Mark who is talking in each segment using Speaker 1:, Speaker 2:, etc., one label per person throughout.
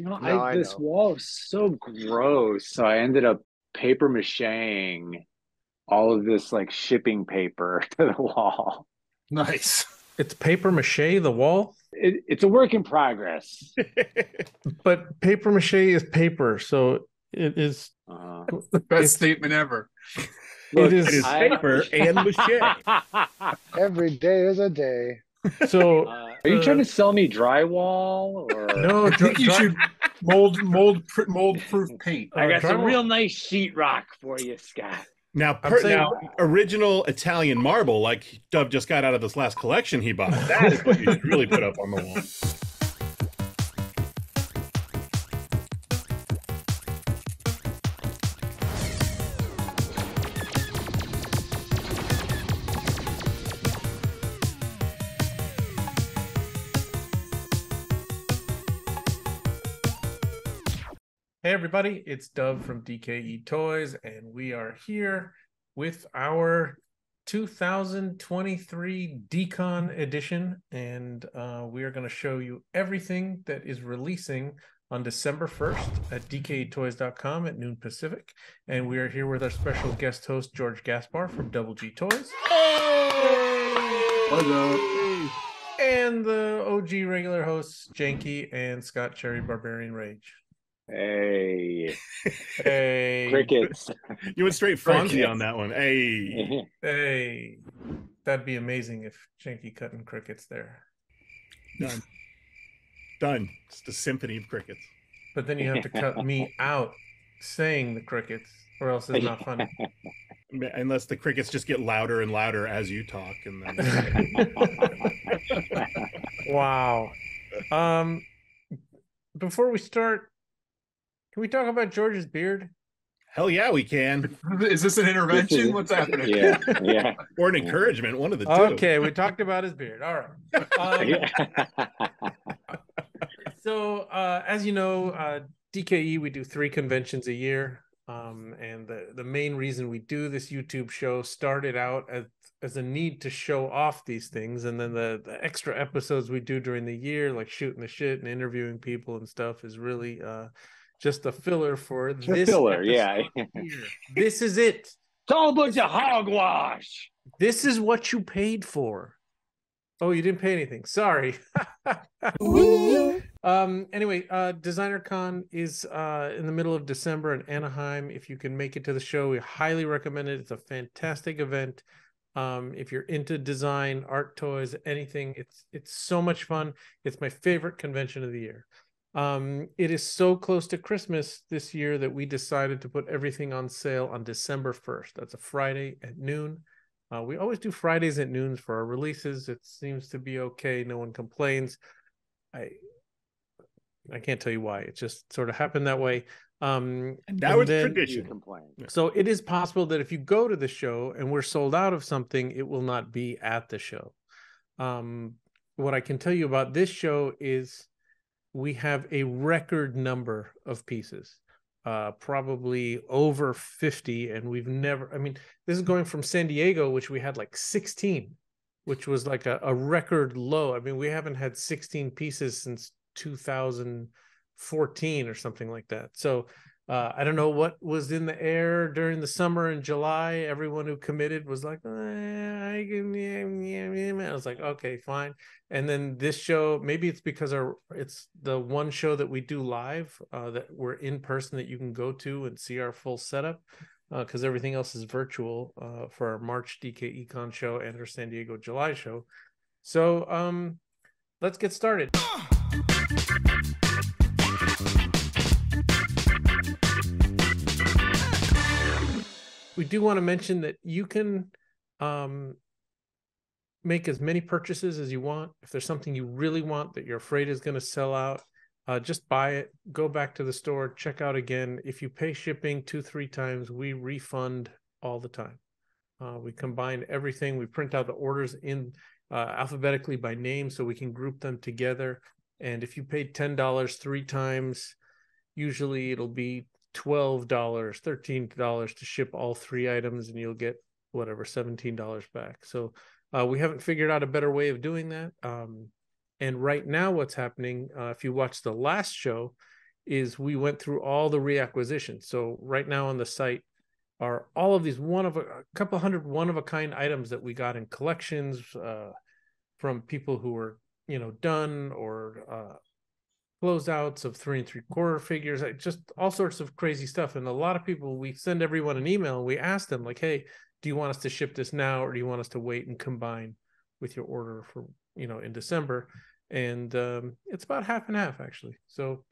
Speaker 1: No, I
Speaker 2: This
Speaker 1: know.
Speaker 2: wall is so gross. So I ended up paper macheing all of this like shipping paper to the wall.
Speaker 3: Nice.
Speaker 4: It's paper mache, the wall,
Speaker 2: It's a work in progress.
Speaker 4: but paper mache is paper, so it is.
Speaker 2: Uh,
Speaker 3: The best
Speaker 4: It's
Speaker 3: statement ever.
Speaker 2: Look,
Speaker 4: is
Speaker 5: It is
Speaker 2: I
Speaker 5: paper and mache.
Speaker 1: Every day is a day.
Speaker 4: so.
Speaker 2: are you trying to sell me drywall or
Speaker 4: No,
Speaker 3: I think you should mold proof paint.
Speaker 2: I got some
Speaker 4: drywall.
Speaker 2: real nice sheetrock for you, Scott.
Speaker 5: Now,
Speaker 4: I'm saying-
Speaker 5: now, original Italian marble, like Dove just got out of this last collection he bought. That is what you should really put up on the wall.
Speaker 4: Hey everybody, it's Dove from DKE Toys, and we are here with our 2023 DCON edition, and we are going to show you everything that is releasing on December 1st at DKEtoys.com at noon Pacific. And we are here with our special guest host, George Gaspar from Double G Toys.
Speaker 3: Hello.
Speaker 4: And the OG regular hosts, Janky and Scott Cherry Barbarian Rage.
Speaker 2: Hey,
Speaker 4: Hey.
Speaker 2: crickets.
Speaker 5: You went straight Fonzie on that one. Hey.
Speaker 4: Hey. That'd be amazing if Janky cutting crickets there.
Speaker 5: Done. Done. Just a symphony of crickets.
Speaker 4: But then you have to cut me out saying the crickets, or else it's not funny.
Speaker 5: Unless the crickets just get louder and louder as you talk, and then
Speaker 4: Wow. Before we start, can we talk about George's beard?
Speaker 5: hell yeah, we can.
Speaker 3: Is this an intervention? What's happening?
Speaker 2: Yeah.
Speaker 5: Or an encouragement, one of the two.
Speaker 4: Okay, we talked about his beard. All right. So, as you know, DKE, we do 3 conventions a year. And the main reason we do this YouTube show started out as a need to show off these things. And then the extra episodes we do during the year, like shooting the shit and interviewing people and stuff, is really just a filler for this
Speaker 2: filler,
Speaker 4: episode
Speaker 2: yeah.
Speaker 4: here. This is it.
Speaker 2: It's all a bunch of hogwash.
Speaker 4: This is what you paid for. Oh, you didn't pay anything. Sorry. Anyway, Designer Con is in the middle of December in Anaheim. If you can make it to the show, we highly recommend it. It's a fantastic event. If you're into design, art, toys, anything, it's so much fun. It's my favorite convention of the year. It is so close to Christmas this year that we decided to put everything on sale on December 1st. That's a Friday at noon. We always do Fridays at noon for our releases. It seems to be okay. No one complains. I can't tell you why. It just sort of happened that way.
Speaker 5: And now it's
Speaker 2: You
Speaker 5: tradition.
Speaker 2: complain.
Speaker 4: So it is possible that if you go to the show and we're sold out of something, it will not be at the show. What I can tell you about this show is we have a record number of pieces. Probably over 50, and we've never, this is going from San Diego, which we had like 16, which was like a record low. We haven't had 16 pieces since 2014 or something like that. So I don't know what was in the air during the summer in July. Everyone who committed was like, I was like, okay, fine. And then this show, maybe it's because it's the one show that we do live, that we're in person, that you can go to and see our full setup, because everything else is virtual for our March DKE Con show and our San Diego July show. So let's get started. We do want to mention that you can make as many purchases as you want. If there's something you really want that you're afraid is going to sell out, just buy it, go back to the store, check out again. If you pay shipping 2-3 times, we refund all the time. We combine everything. We print out the orders in alphabetically by name so we can group them together. And if you paid $10 3 times, usually it'll be $12, $13 to ship all 3 items, and you'll get whatever, $17 back. So we haven't figured out a better way of doing that. And right now what's happening, if you watch the last show, is we went through all the reacquisitions. So right now on the site are all of these a couple hundred one-of-a-kind items that we got in collections from people who were, done, or closeouts of 3 3/4 figures, just all sorts of crazy stuff. And a lot of people, we send everyone an email and we ask them like, hey, do you want us to ship this now, or do you want us to wait and combine with your order for, in December? And it's about half and half, actually. So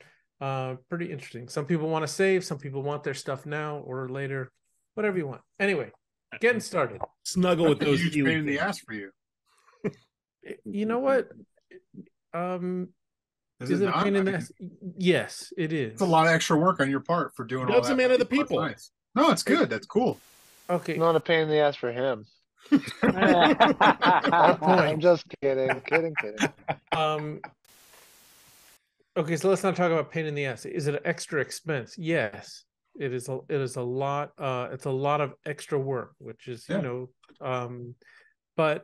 Speaker 4: pretty interesting. Some people want to save, some people want their stuff now or later, whatever you want. Anyway, getting started.
Speaker 5: Snuggle with those
Speaker 3: huge pain in the ass for you.
Speaker 4: You know what? Is it a pain in the ass? Yes, it is.
Speaker 3: It's a lot of extra work on your part for doing all that.
Speaker 5: That's a man of the people.
Speaker 3: Nice. No, it's good. That's cool.
Speaker 4: Okay.
Speaker 1: Not a pain in the ass for him.
Speaker 4: Point.
Speaker 1: I'm just kidding.
Speaker 4: Okay, so let's not talk about pain in the ass. Is it an extra expense? Yes, it is. It is a lot. It's a lot of extra work, which is but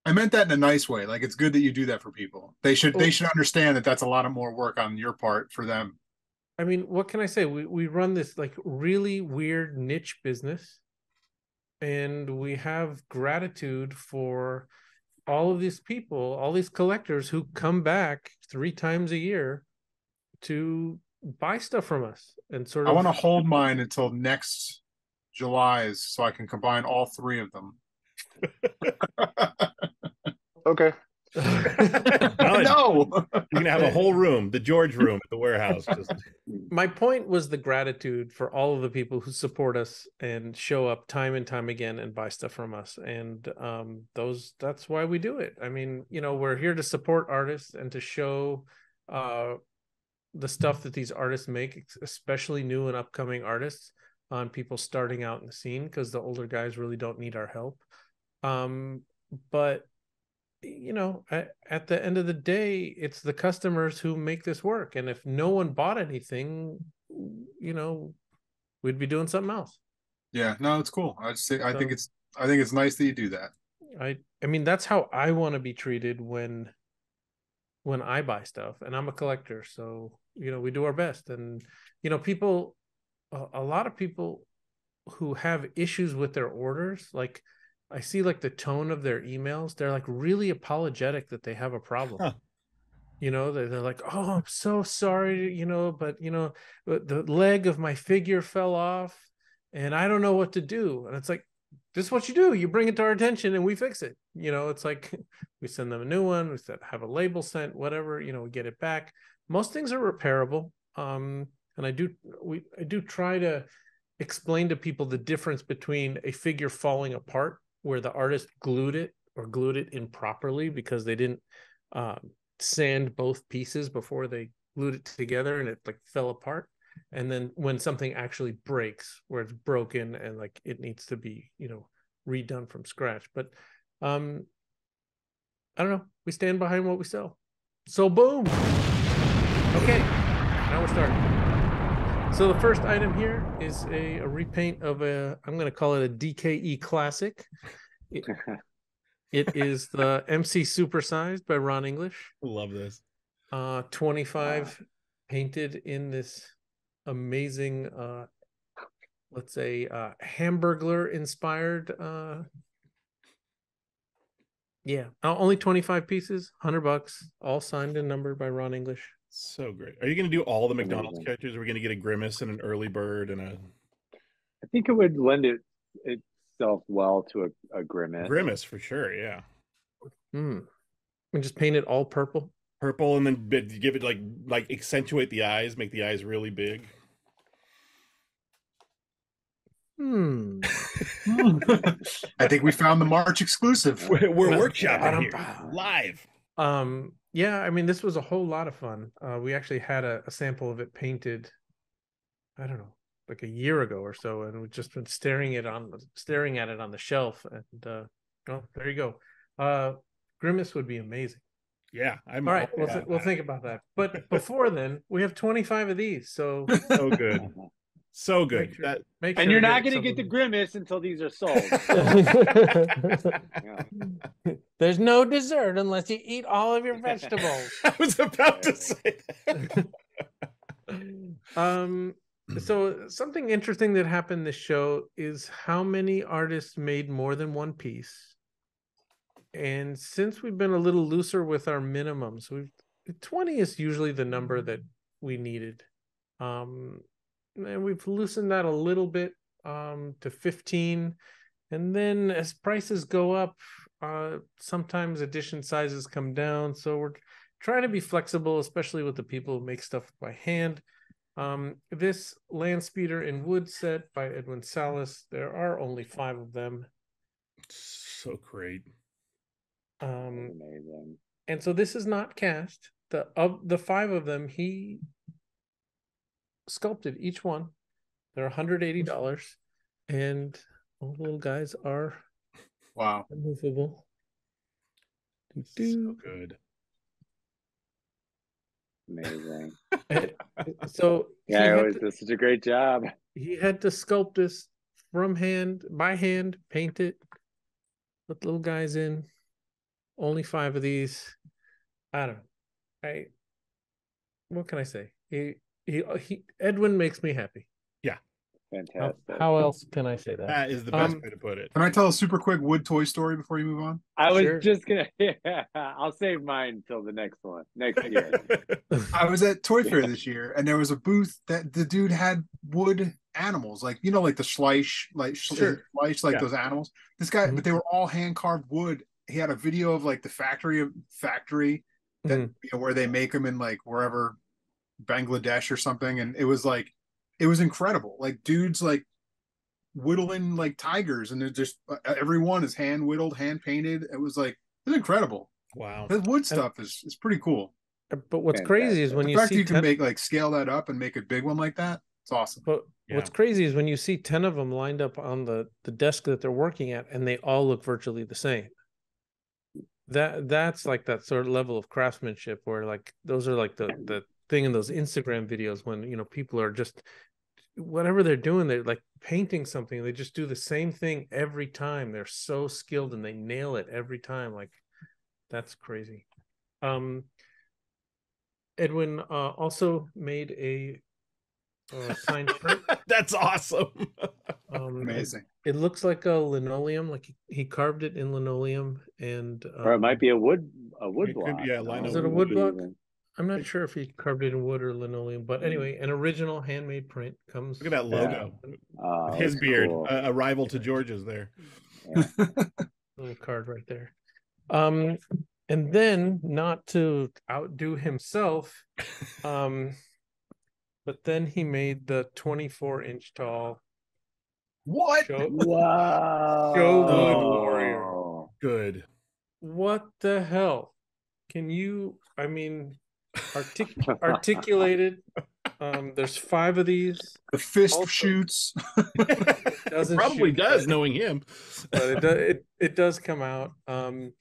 Speaker 3: I meant that in a nice way. Like, it's good that you do that for people. They should understand that that's a lot of more work on your part for them.
Speaker 4: I mean, what can I say? We run this like really weird niche business, and we have gratitude for all of these people, all these collectors who come back 3 times a year to buy stuff from us. And sort of,
Speaker 3: I want to hold mine until next July's so I can combine all 3 of them.
Speaker 1: Okay.
Speaker 3: No.
Speaker 5: You're gonna have a whole room, the George room at the warehouse.
Speaker 4: My point was the gratitude for all of the people who support us and show up time and time again and buy stuff from us. And that's why we do it. I mean, we're here to support artists and to show the stuff that these artists make, especially new and upcoming artists, on people starting out in the scene, because the older guys really don't need our help. But at the end of the day, it's the customers who make this work. And if no one bought anything, we'd be doing something else.
Speaker 3: Yeah, no, it's cool. I think it's nice that you do that.
Speaker 4: I mean, that's how I want to be treated when I buy stuff, and I'm a collector. So, we do our best. And, people, a lot of people who have issues with their orders, like, I see like the tone of their emails, they're like really apologetic that they have a problem. Huh. They're like, oh, I'm so sorry, but the leg of my figure fell off and I don't know what to do. And it's like, this is what you do. You bring it to our attention and we fix it. It's like we send them a new one, we have a label sent, whatever, we get it back. Most things are repairable. And I do try to explain to people the difference between a figure falling apart where the artist glued it improperly because they didn't sand both pieces before they glued it together and it like fell apart, and then when something actually breaks where it's broken and like it needs to be redone from scratch. But I don't know, we stand behind what we sell. So boom. Okay, now we're starting. So the first item here is a repaint of I'm going to call it a DKE classic. It is the MC Supersized by Ron English.
Speaker 5: Love this.
Speaker 4: 25 painted in this amazing, let's say, Hamburglar inspired. Only 25 pieces, $100, all signed and numbered by Ron English.
Speaker 5: So great. Are you going to do all the McDonald's characters? Are we going to get a Grimace and an Early Bird and a...
Speaker 2: I think it would lend itself well to a Grimace.
Speaker 5: Grimace, for sure, yeah.
Speaker 4: And just paint it all purple?
Speaker 5: Purple, and then give it, like accentuate the eyes, make the eyes really big.
Speaker 3: I think we found the March exclusive.
Speaker 5: We're workshopping here, live.
Speaker 4: Yeah, I mean, this was a whole lot of fun. We actually had a sample of it painted, I don't know, like a year ago or so, and we've just been staring at it on the shelf. And there you go. Grimace would be amazing.
Speaker 5: Yeah,
Speaker 4: all right. We'll think about that. But before then, we have 25 of these. So
Speaker 5: good. So good.
Speaker 2: Make sure you're not going to get the Grimace until these are sold.
Speaker 4: There's no dessert unless you eat all of your vegetables.
Speaker 5: I was about to say that.
Speaker 4: So something interesting that happened this show is how many artists made more than one piece. And since we've been a little looser with our minimums, 20 is usually the number that we needed. And we've loosened that a little bit to 15. And then as prices go up, sometimes edition sizes come down. So we're trying to be flexible, especially with the people who make stuff by hand. This land speeder in wood set by Edwin Salas, there are only 5 of them.
Speaker 5: So great.
Speaker 2: Amazing.
Speaker 4: And so this is not cast. Of the 5 of them, he sculpted each one. They're $180, and all the little guys are immovable.
Speaker 5: So good.
Speaker 2: Amazing.
Speaker 4: So
Speaker 2: yeah, it was such a great job.
Speaker 4: He had to sculpt this by hand, paint it, put the little guys in. Only 5 of these. I don't know. What can I say? Edwin makes me happy.
Speaker 5: Yeah.
Speaker 2: Fantastic.
Speaker 4: How else can I say that?
Speaker 5: That is the best way to put it.
Speaker 3: Can I tell a super quick wood toy story before you move on?
Speaker 2: I was just gonna. Yeah, I'll save mine until the next one, next year.
Speaker 3: I was at Toy Fair this year, and there was a booth that the dude had wood animals, like like the Schleich, those animals. This guy, but they were all hand carved wood. He had a video of like the factory that where they make them in like wherever, Bangladesh or something, and it was incredible. Like dudes like whittling like tigers, and they're just every one is hand whittled, hand painted. It was incredible.
Speaker 5: Wow,
Speaker 3: the wood stuff is pretty cool.
Speaker 4: But what's crazy is when
Speaker 3: the
Speaker 4: you
Speaker 3: fact
Speaker 4: see
Speaker 3: you can make scale that up and make a big one like that. It's awesome.
Speaker 4: But what's crazy is when you see 10 of them lined up on the desk that they're working at, and they all look virtually the same. That's like that sort of level of craftsmanship where like those are like the thing in those Instagram videos when people are just whatever they're doing, they're like painting something, they just do the same thing every time. They're so skilled and they nail it every time. Like that's crazy. Edwin also made a signed print.
Speaker 5: That's awesome.
Speaker 3: Amazing.
Speaker 4: It looks like a linoleum, like he carved it in linoleum, and
Speaker 2: or it might be a wood block.
Speaker 4: Is it a wood block? I'm not sure if he carved it in wood or linoleum, but anyway, an original handmade print comes.
Speaker 5: Look at that logo. His beard, cool. A rival to George's there.
Speaker 2: Yeah.
Speaker 4: Little card right there. And then not to outdo himself, but then he made the 24-inch tall.
Speaker 3: What?
Speaker 2: Wow!
Speaker 4: Shogun warrior.
Speaker 5: Good.
Speaker 4: What the hell? Can you? I mean, articulated. There's 5 of these.
Speaker 3: The fist shoots.
Speaker 5: Probably does, knowing him.
Speaker 4: But it does come out. The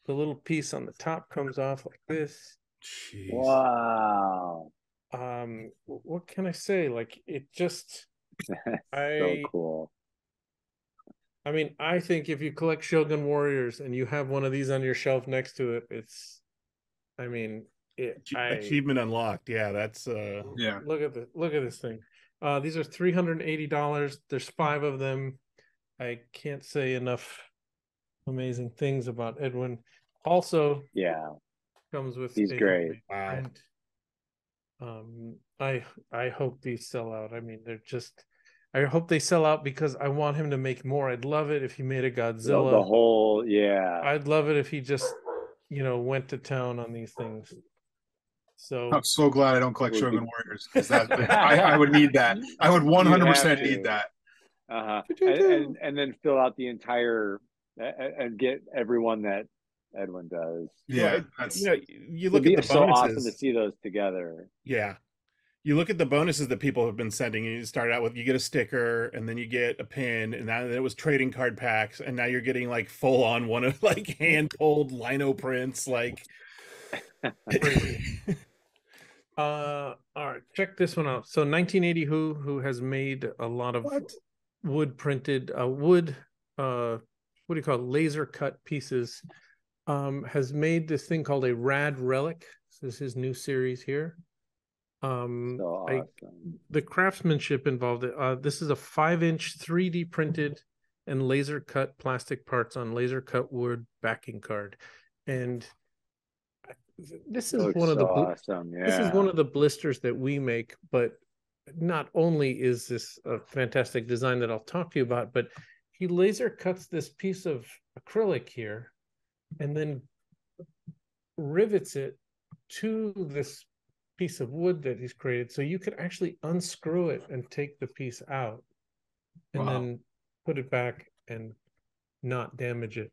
Speaker 4: little piece on the top comes off like this.
Speaker 5: Jeez.
Speaker 2: Wow.
Speaker 4: What can I say? Like it just.
Speaker 2: So cool.
Speaker 4: I mean, I think if you collect Shogun Warriors and you have one of these on your shelf next to it, it's. I mean.
Speaker 5: Achievement unlocked. Yeah, that's
Speaker 3: yeah.
Speaker 4: Look at this thing. These are $380. There's 5 of them. I can't say enough amazing things about Edwin. Also, comes with.
Speaker 2: He's great.
Speaker 5: Wow.
Speaker 4: I hope these sell out. I mean, they're just. I hope they sell out because I want him to make more. I'd love it if he made a Godzilla.
Speaker 2: The whole, yeah.
Speaker 4: I'd love it if he just, went to town on these things. So
Speaker 3: I'm so glad I don't collect Shogun Warriors because I would need that. I would 100% need that.
Speaker 2: And then fill out the entire and get everyone that Edwin does.
Speaker 3: Yeah,
Speaker 5: you look at the bonuses.
Speaker 2: So awesome to see those together.
Speaker 5: Yeah, you look at the bonuses that people have been sending. You start out with you get a sticker, and then you get a pin, and now it was trading card packs, and now you're getting like full on one of like hand pulled lino prints, like.
Speaker 4: All right, check this one out. So 1980 who has made a lot of wood printed what do you call it? Laser cut pieces, has made this thing called a rad relic. This is his new series here.
Speaker 2: So awesome.
Speaker 4: The craftsmanship involved. This is a 5-inch 3D printed and laser cut plastic parts on laser cut wood backing card, and this is one of the
Speaker 2: awesome.
Speaker 4: This is one of the blisters that we make. But not only is this a fantastic design that I'll talk to you about, but he laser cuts this piece of acrylic here and then rivets it to this piece of wood that he's created, so you could actually unscrew it and take the piece out and then put it back and not damage it.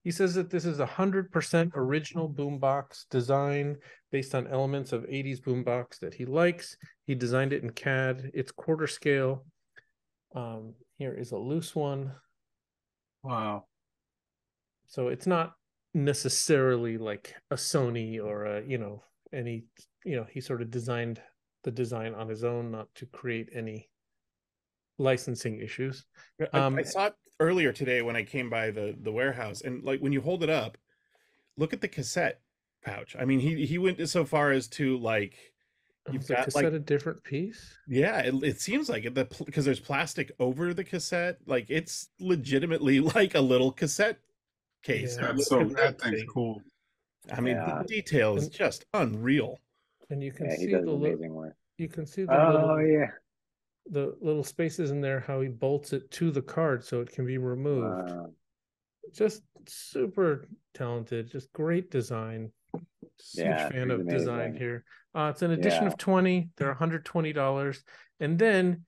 Speaker 4: He says that this is 100% original boombox design based on elements of 80s boombox that he likes. He designed it in CAD. It's quarter scale. Here is a loose one.
Speaker 3: Wow.
Speaker 4: So it's not necessarily like a Sony or a, he sort of designed the design on his own, not to create any licensing issues.
Speaker 5: I saw it earlier today when I came by the warehouse, and like when you hold it up, look at the cassette pouch. I mean, he went so far as to like,
Speaker 4: you've got cassette a different piece.
Speaker 5: Yeah, it seems like it, because there's plastic over the cassette. Like it's legitimately like a little cassette case.
Speaker 3: Yeah, that thing's cool.
Speaker 5: I mean, the detail is just unreal.
Speaker 4: And you can see the amazing work. You can see the little spaces in there, how he bolts it to the card so it can be removed. Wow. Just super talented, just great design. Huge fan of design here. It's an edition of 20. They're $120. And then,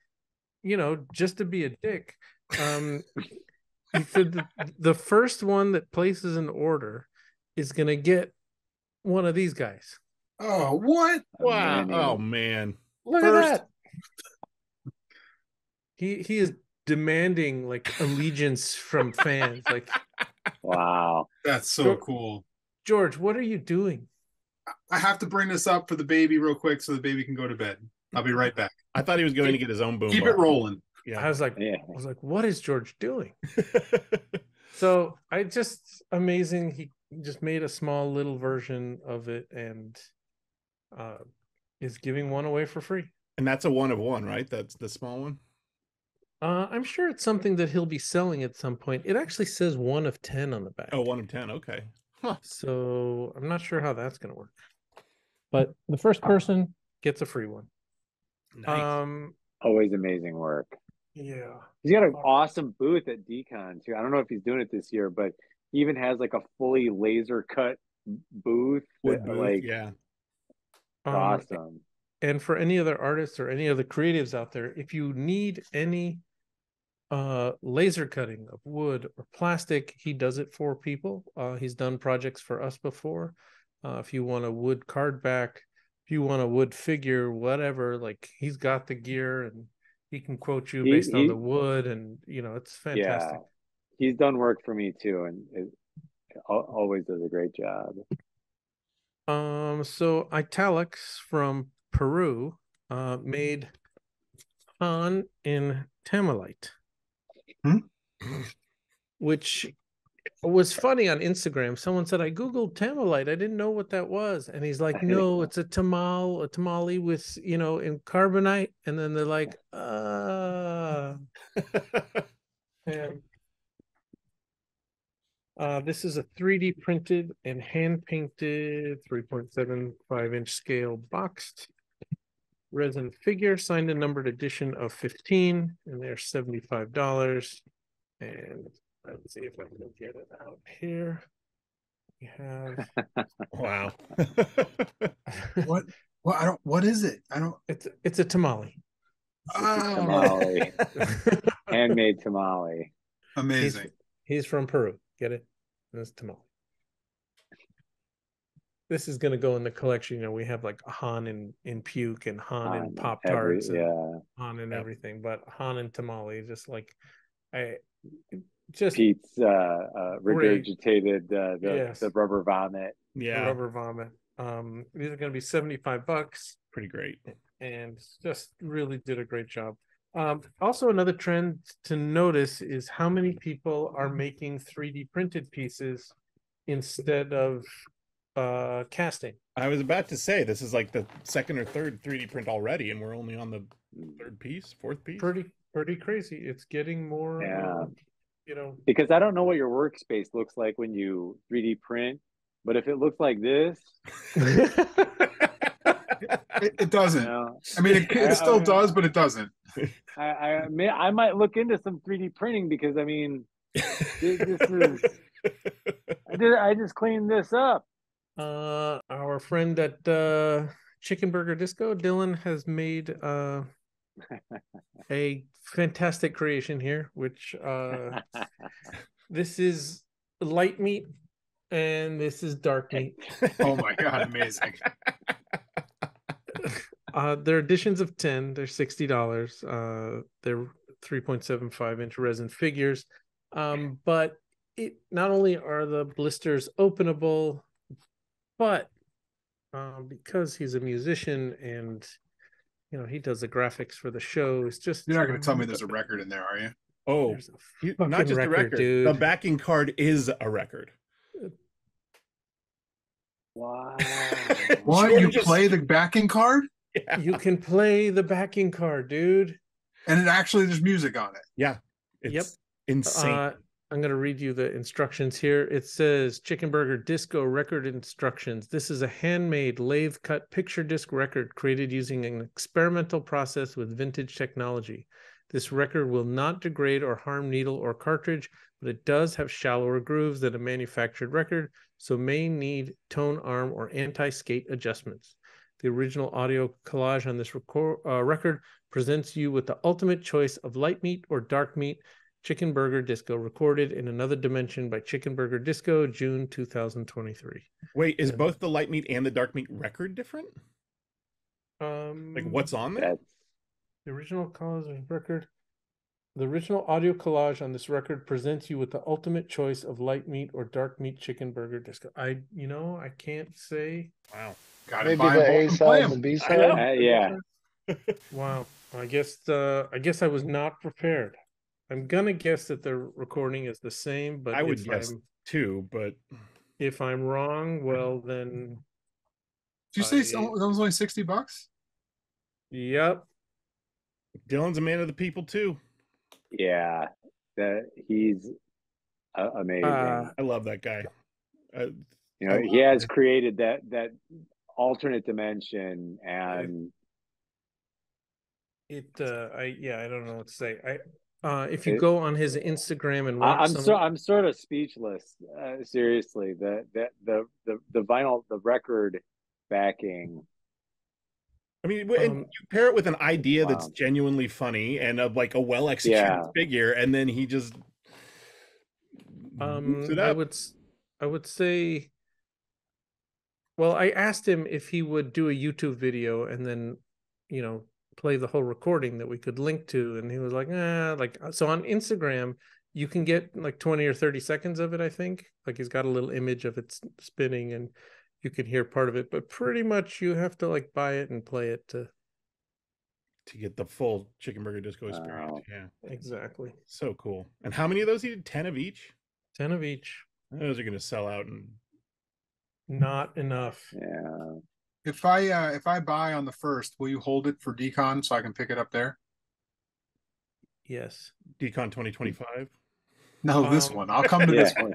Speaker 4: just to be a dick, he said the first one that places an order is going to get one of these guys.
Speaker 3: Oh, what?
Speaker 5: Wow. Oh, man.
Speaker 4: Look at that. He is demanding like allegiance from fans. Like,
Speaker 2: wow.
Speaker 3: That's so cool.
Speaker 4: George, what are you doing?
Speaker 3: I have to bring this up for the baby real quick so the baby can go to bed. I'll be right back.
Speaker 5: I thought he was going to get his own boom.
Speaker 3: Keep it rolling.
Speaker 4: Yeah. I was like, what is George doing? So amazing. He just made a small little version of it and is giving one away for free.
Speaker 5: And that's a 1 of 1, right? That's the small one.
Speaker 4: I'm sure it's something that he'll be selling at some point. It actually says 1 of 10 on the back.
Speaker 5: Oh, 1 of 10. Okay. Huh.
Speaker 4: So I'm not sure how that's going to work. But the first person gets a free one.
Speaker 5: Nice.
Speaker 2: Always amazing work.
Speaker 4: Yeah.
Speaker 2: He's got an awesome booth at DCON too. I don't know if he's doing it this year, but he even has like a fully laser cut booth. Awesome.
Speaker 4: And for any other artists or any other creatives out there, if you need any laser cutting of wood or plastic, he does it for people. He's done projects for us before. If you want a wood card back, if you want a wood figure, whatever, like he's got the gear and he can quote you based on the wood, and it's fantastic.
Speaker 2: Yeah, he's done work for me too, and it always does a great job.
Speaker 4: So Italics from Peru made Han in Tamalite, which was funny on Instagram. Someone said, I Googled Tamalite. I didn't know what that was. And he's like, no, it's a tamale with, in carbonite. And then they're like, and this is a 3D printed and hand painted 3.75-inch scale boxed resin figure, signed and numbered edition of 15, and they're $75. And let's see if I can get it out here. We have
Speaker 5: wow.
Speaker 3: What is it? I don't.
Speaker 4: It's a tamale.
Speaker 2: Tamale. Handmade tamale.
Speaker 3: Amazing.
Speaker 4: He's from Peru. Get it? That's tamale. This is going to go in the collection. We have like Han in puke and Han in Pop Tarts and Han and everything, but Han and tamale, just like
Speaker 2: Pete's regurgitated the rubber vomit.
Speaker 4: Yeah, rubber vomit. These are going to be $75.
Speaker 5: Pretty great,
Speaker 4: and just really did a great job. Also, another trend to notice is how many people are making 3D printed pieces instead of casting.
Speaker 5: I was about to say this is like the second or third 3D print already, and we're only on the third piece, fourth piece.
Speaker 4: Pretty crazy. It's getting more.
Speaker 2: Yeah.
Speaker 4: You know,
Speaker 2: because I don't know what your workspace looks like when you 3D print, but if it looks like this,
Speaker 3: It doesn't.
Speaker 2: you know,
Speaker 3: I mean, it still does, but it doesn't.
Speaker 2: I might look into some 3D printing because I mean, this is I just cleaned this up.
Speaker 4: Our friend at Chicken Burger Disco, Dylan, has made a fantastic creation here, which this is light meat and this is dark meat.
Speaker 3: Oh my god, amazing.
Speaker 4: They're editions of 10. They're $60. They're 3.75-inch resin figures. But it not only are the blisters openable, but because he's a musician and he does the graphics for the show, it's just
Speaker 3: You're not going to tell me there's a record in there, are you?
Speaker 5: Oh, not just a record.
Speaker 4: Dude.
Speaker 5: The backing card is a record.
Speaker 2: Wow.
Speaker 3: What?
Speaker 5: Sure,
Speaker 3: You
Speaker 5: just-
Speaker 3: play the backing card?
Speaker 5: Yeah.
Speaker 4: You can play the backing card, dude.
Speaker 3: And it actually there's music on it.
Speaker 5: Yeah. It's insane.
Speaker 4: I'm going to read you the instructions here. It says Chicken Burger Disco record instructions. This is a handmade lathe cut picture disc record created using an experimental process with vintage technology. This record will not degrade or harm needle or cartridge, but it does have shallower grooves than a manufactured record, so may need tone arm or anti-skate adjustments. The original audio collage on this record presents you with the ultimate choice of light meat or dark meat. Chicken Burger Disco, recorded in another dimension by Chicken Burger Disco, June 2023.
Speaker 5: Wait, is both the light meat and the dark meat record different? Like what's on there?
Speaker 4: The original collage record. The original audio collage on this record presents you with the ultimate choice of light meat or dark meat Chicken Burger Disco. I can't say.
Speaker 5: Wow.
Speaker 3: Got
Speaker 1: Maybe the A side and the B side.
Speaker 2: Yeah.
Speaker 4: Wow. I guess I was not prepared. I'm gonna guess that the recording is the same, but
Speaker 5: I would guess too, but
Speaker 4: if I'm wrong, well then.
Speaker 3: Did you say that was only $60?
Speaker 4: Yep.
Speaker 5: Dylan's a man of the people too.
Speaker 2: Yeah. He's amazing.
Speaker 5: I love that guy.
Speaker 2: He has created that alternate dimension, and
Speaker 4: I don't know what to say. If you go on his Instagram and watch
Speaker 2: I'm sort of speechless. Seriously, the vinyl, the record backing.
Speaker 5: I mean, and you pair it with an idea that's genuinely funny and of like a well-executed figure, and then he just moves it up.
Speaker 4: I would say. Well, I asked him if he would do a YouTube video and then, play the whole recording that we could link to, and he was like, so on Instagram you can get like 20 or 30 seconds of it. I think like he's got a little image of it spinning and you can hear part of it, but pretty much you have to like buy it and play it to
Speaker 5: get the full Chicken Burger Disco experience. Yeah,
Speaker 4: exactly.
Speaker 5: So cool. And how many of those he did? 10 of each.
Speaker 4: 10 of each.
Speaker 5: Those are going to sell out and
Speaker 4: not enough.
Speaker 2: Yeah.
Speaker 3: If I buy on the 1st, will you hold it for DCON so I can pick it up there?
Speaker 4: Yes.
Speaker 5: DCON 2025.
Speaker 3: No, this one. I'll come to this one.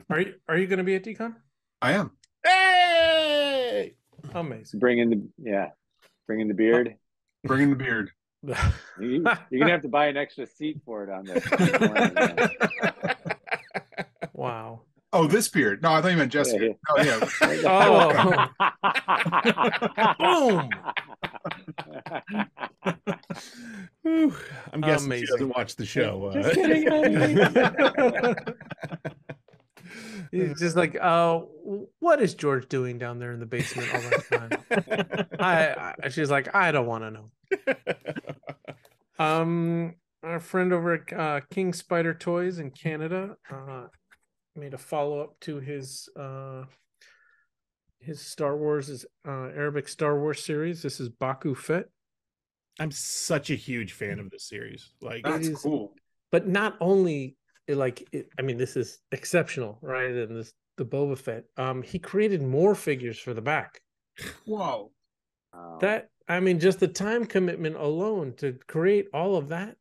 Speaker 4: Are you going to be at DCON?
Speaker 3: I am.
Speaker 5: Hey!
Speaker 4: Amazing.
Speaker 2: Bringing the beard.
Speaker 3: Bringing the beard.
Speaker 2: You're gonna have to buy an extra seat for it on there.
Speaker 4: Wow.
Speaker 3: Oh, this beard. No, I thought you meant Jessica.
Speaker 2: Yeah.
Speaker 3: Oh,
Speaker 4: Oh.
Speaker 5: Boom. I'm guessing
Speaker 4: Amazing.
Speaker 5: she doesn't watch the show.
Speaker 2: Just kidding, honey.
Speaker 4: He's just like, what is George doing down there in the basement all that time? She's like, I don't want to know. Our friend over at King Spider Toys in Canada made a follow-up to his Star Wars, his Arabic Star Wars series. This is Baku Fett.
Speaker 5: I'm such a huge fan of this series. Like,
Speaker 3: that's cool.
Speaker 4: But not only this is exceptional, right? And the the Boba Fett. He created more figures for the back.
Speaker 3: Whoa.
Speaker 4: That, I mean, just the time commitment alone to create all of that.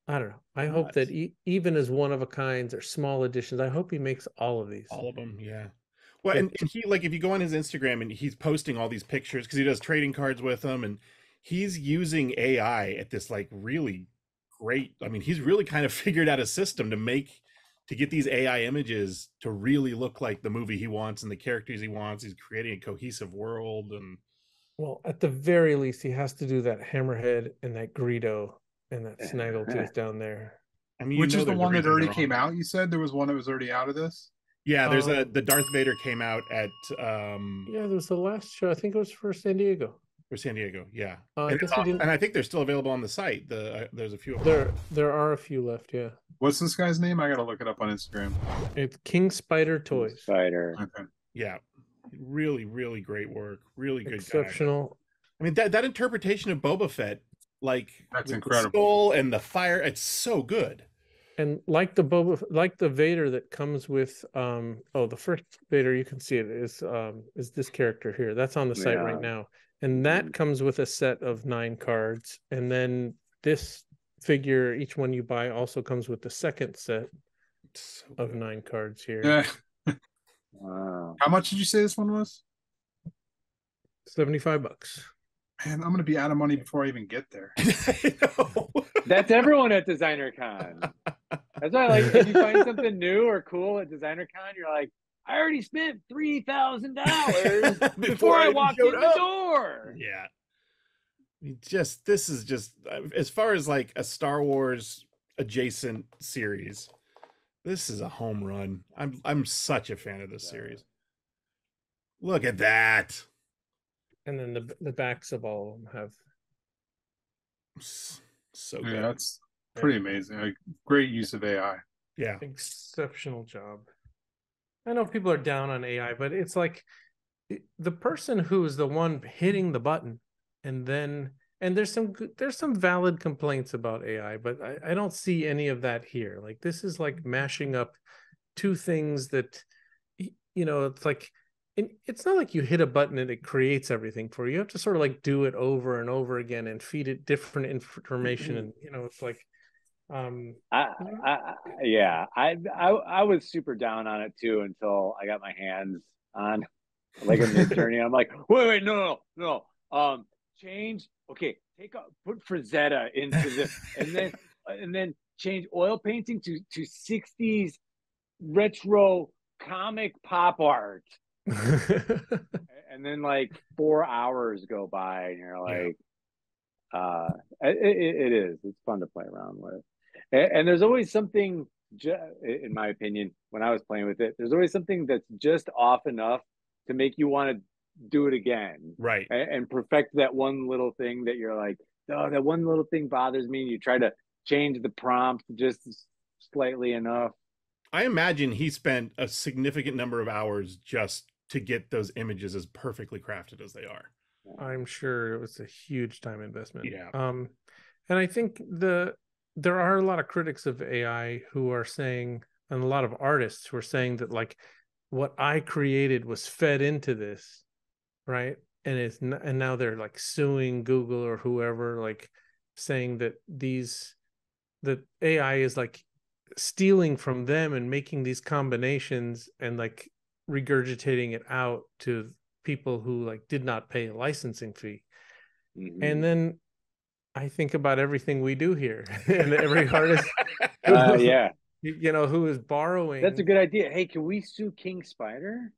Speaker 4: I don't know. I hope that even as one of a kinds or small editions, I hope he makes all of these.
Speaker 5: All of them, yeah. Well, and he, like, if you go on his Instagram and he's posting all these pictures because he does trading cards with them, and he's using AI at this like really great. I mean, he's really kind of figured out a system to get these AI images to really look like the movie he wants and the characters he wants. He's creating a cohesive world, and
Speaker 4: well, at the very least, he has to do that Hammerhead and that Greedo and that Snaggletooth down there.
Speaker 5: I mean,
Speaker 3: which is the one that already came out? You said there was one that was already out of this.
Speaker 5: Yeah, there's the Darth Vader came out at
Speaker 4: yeah, there was the last show. I think it was for San Diego.
Speaker 5: For San Diego, yeah.
Speaker 4: And
Speaker 5: I think they're still available on the site. There's a few of
Speaker 4: them. There are a few left, yeah.
Speaker 3: What's this guy's name? I gotta look it up on Instagram.
Speaker 4: It's King Spider Toys.
Speaker 2: King Spider.
Speaker 3: Okay.
Speaker 5: Yeah. Really, really great work. Really good.
Speaker 4: Exceptional.
Speaker 5: Guy. I mean, that interpretation of Boba Fett, like
Speaker 3: that's incredible.
Speaker 5: The skull and the fire, it's so good.
Speaker 4: And like the Vader that comes with the first Vader, you can see it is this character here. That's on the site right now. And that comes with a set of 9 cards. And then this figure, each one you buy, also comes with the second set of 9 cards here.
Speaker 3: Yeah.
Speaker 2: Wow.
Speaker 3: How much did you say this one was?
Speaker 4: $75.
Speaker 3: Man, I'm gonna be out of money before I even get there.
Speaker 2: That's everyone at Designer Con. That's why, like, if you find something new or cool at Designer Con, you're like, I already spent $3,000 before I walked in the door.
Speaker 5: Yeah. This is just, as far as like a Star Wars adjacent series, this is a home run. I'm such a fan of this series. Look at that.
Speaker 4: And then the backs of all of them have
Speaker 5: so good.
Speaker 3: Yeah, that's pretty amazing. Like, great use of AI.
Speaker 5: Yeah.
Speaker 4: Exceptional job. I know people are down on AI, but it's like the person who is the one hitting the button, and there's some valid complaints about AI, but I don't see any of that here. Like, this is like mashing up two things that, it's like, it's not like you hit a button and it creates everything for you. You have to sort of like do it over and over again and feed it different information. And, it's like,
Speaker 2: I was super down on it too until I got my hands on like a Mid-Journey. I'm like, wait, no. Change. Okay, put Frazetta into this, and then change oil painting to 60s retro comic pop art. And then like 4 hours go by, and you're like, it's fun to play around with. And there's always something, in my opinion, when I was playing with it, there's always something that's just off enough to make you want to do it again.
Speaker 5: Right.
Speaker 2: And perfect that one little thing that you're like, oh, that one little thing bothers me. And you try to change the prompt just slightly enough.
Speaker 5: I imagine he spent a significant number of hours just to get those images as perfectly crafted as they are.
Speaker 4: I'm sure it was a huge time investment.
Speaker 5: Yeah.
Speaker 4: And I think there are a lot of critics of AI who are saying, and a lot of artists who are saying that like what I created was fed into this, right? And now they're like suing Google or whoever, like saying that that AI is like stealing from them and making these combinations and like regurgitating it out to people who like did not pay a licensing fee. Mm-hmm. And then I think about everything we do here and every artist who is borrowing.
Speaker 2: That's a good idea. Hey, can we sue King Spider?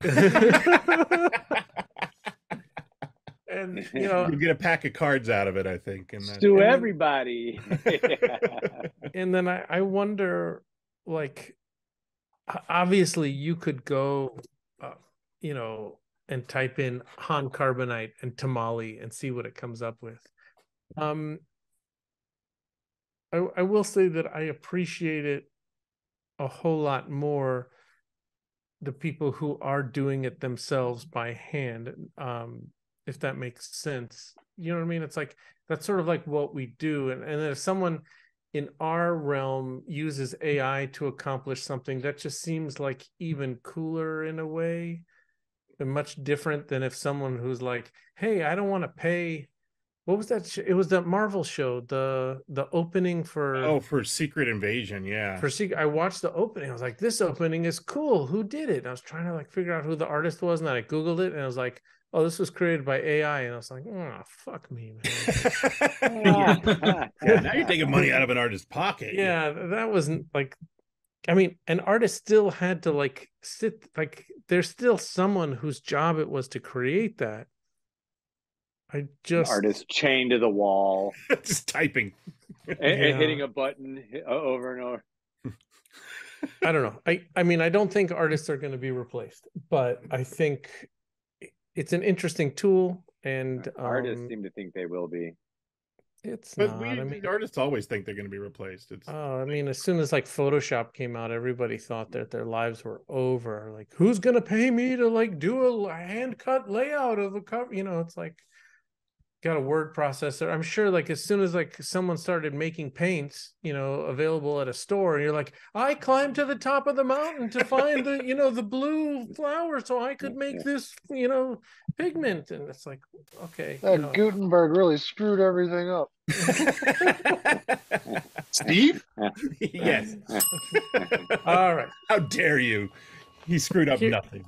Speaker 5: And you get a pack of cards out of it, I think. And
Speaker 2: sue everybody.
Speaker 4: And then I wonder, like, obviously you could go and type in Han Carbonite and Tamale and see what it comes up with. I will say that I appreciate it a whole lot more, the people who are doing it themselves by hand, if that makes sense. You know what I mean? It's like, that's sort of like what we do. And if someone, in our realm uses AI to accomplish something that just seems like even cooler in a way, and much different than if someone who's like, hey, I don't want to pay. What was that? It was that Marvel show, the opening for
Speaker 5: for Secret Invasion, yeah.
Speaker 4: For Secret, I watched the opening. I was like, this opening is cool. Who did it? And I was trying to like figure out who the artist was, and then I Googled it, and I was like, oh, this was created by AI. And I was like, oh, fuck me, man.
Speaker 5: Yeah, now you're taking money out of an artist's pocket.
Speaker 4: Yeah, that wasn't like, I mean, an artist still had to like sit, like, there's still someone whose job it was to create that. I just
Speaker 2: artist chained to the wall,
Speaker 5: just typing
Speaker 2: and hitting a button over and over.
Speaker 4: I don't know. I mean, I don't think artists are going to be replaced, but I think it's an interesting tool, and
Speaker 2: artists seem to think they will be.
Speaker 4: It's
Speaker 5: but
Speaker 4: not. I mean,
Speaker 5: artists always think they're going to be replaced. It's
Speaker 4: I mean, as soon as like Photoshop came out, everybody thought that their lives were over. Like, who's going to pay me to like do a hand cut layout of a cover? You know, it's like, got a word processor. I'm sure like as soon as like someone started making paints, you know, available at a store, and you're like, I climbed to the top of the mountain to find the, you know, the blue flower so I could make this, you know, pigment. And it's like, okay.
Speaker 1: That Gutenberg really screwed everything up.
Speaker 3: Steve?
Speaker 5: Yes.
Speaker 4: All right.
Speaker 5: How dare you? He screwed up nothing.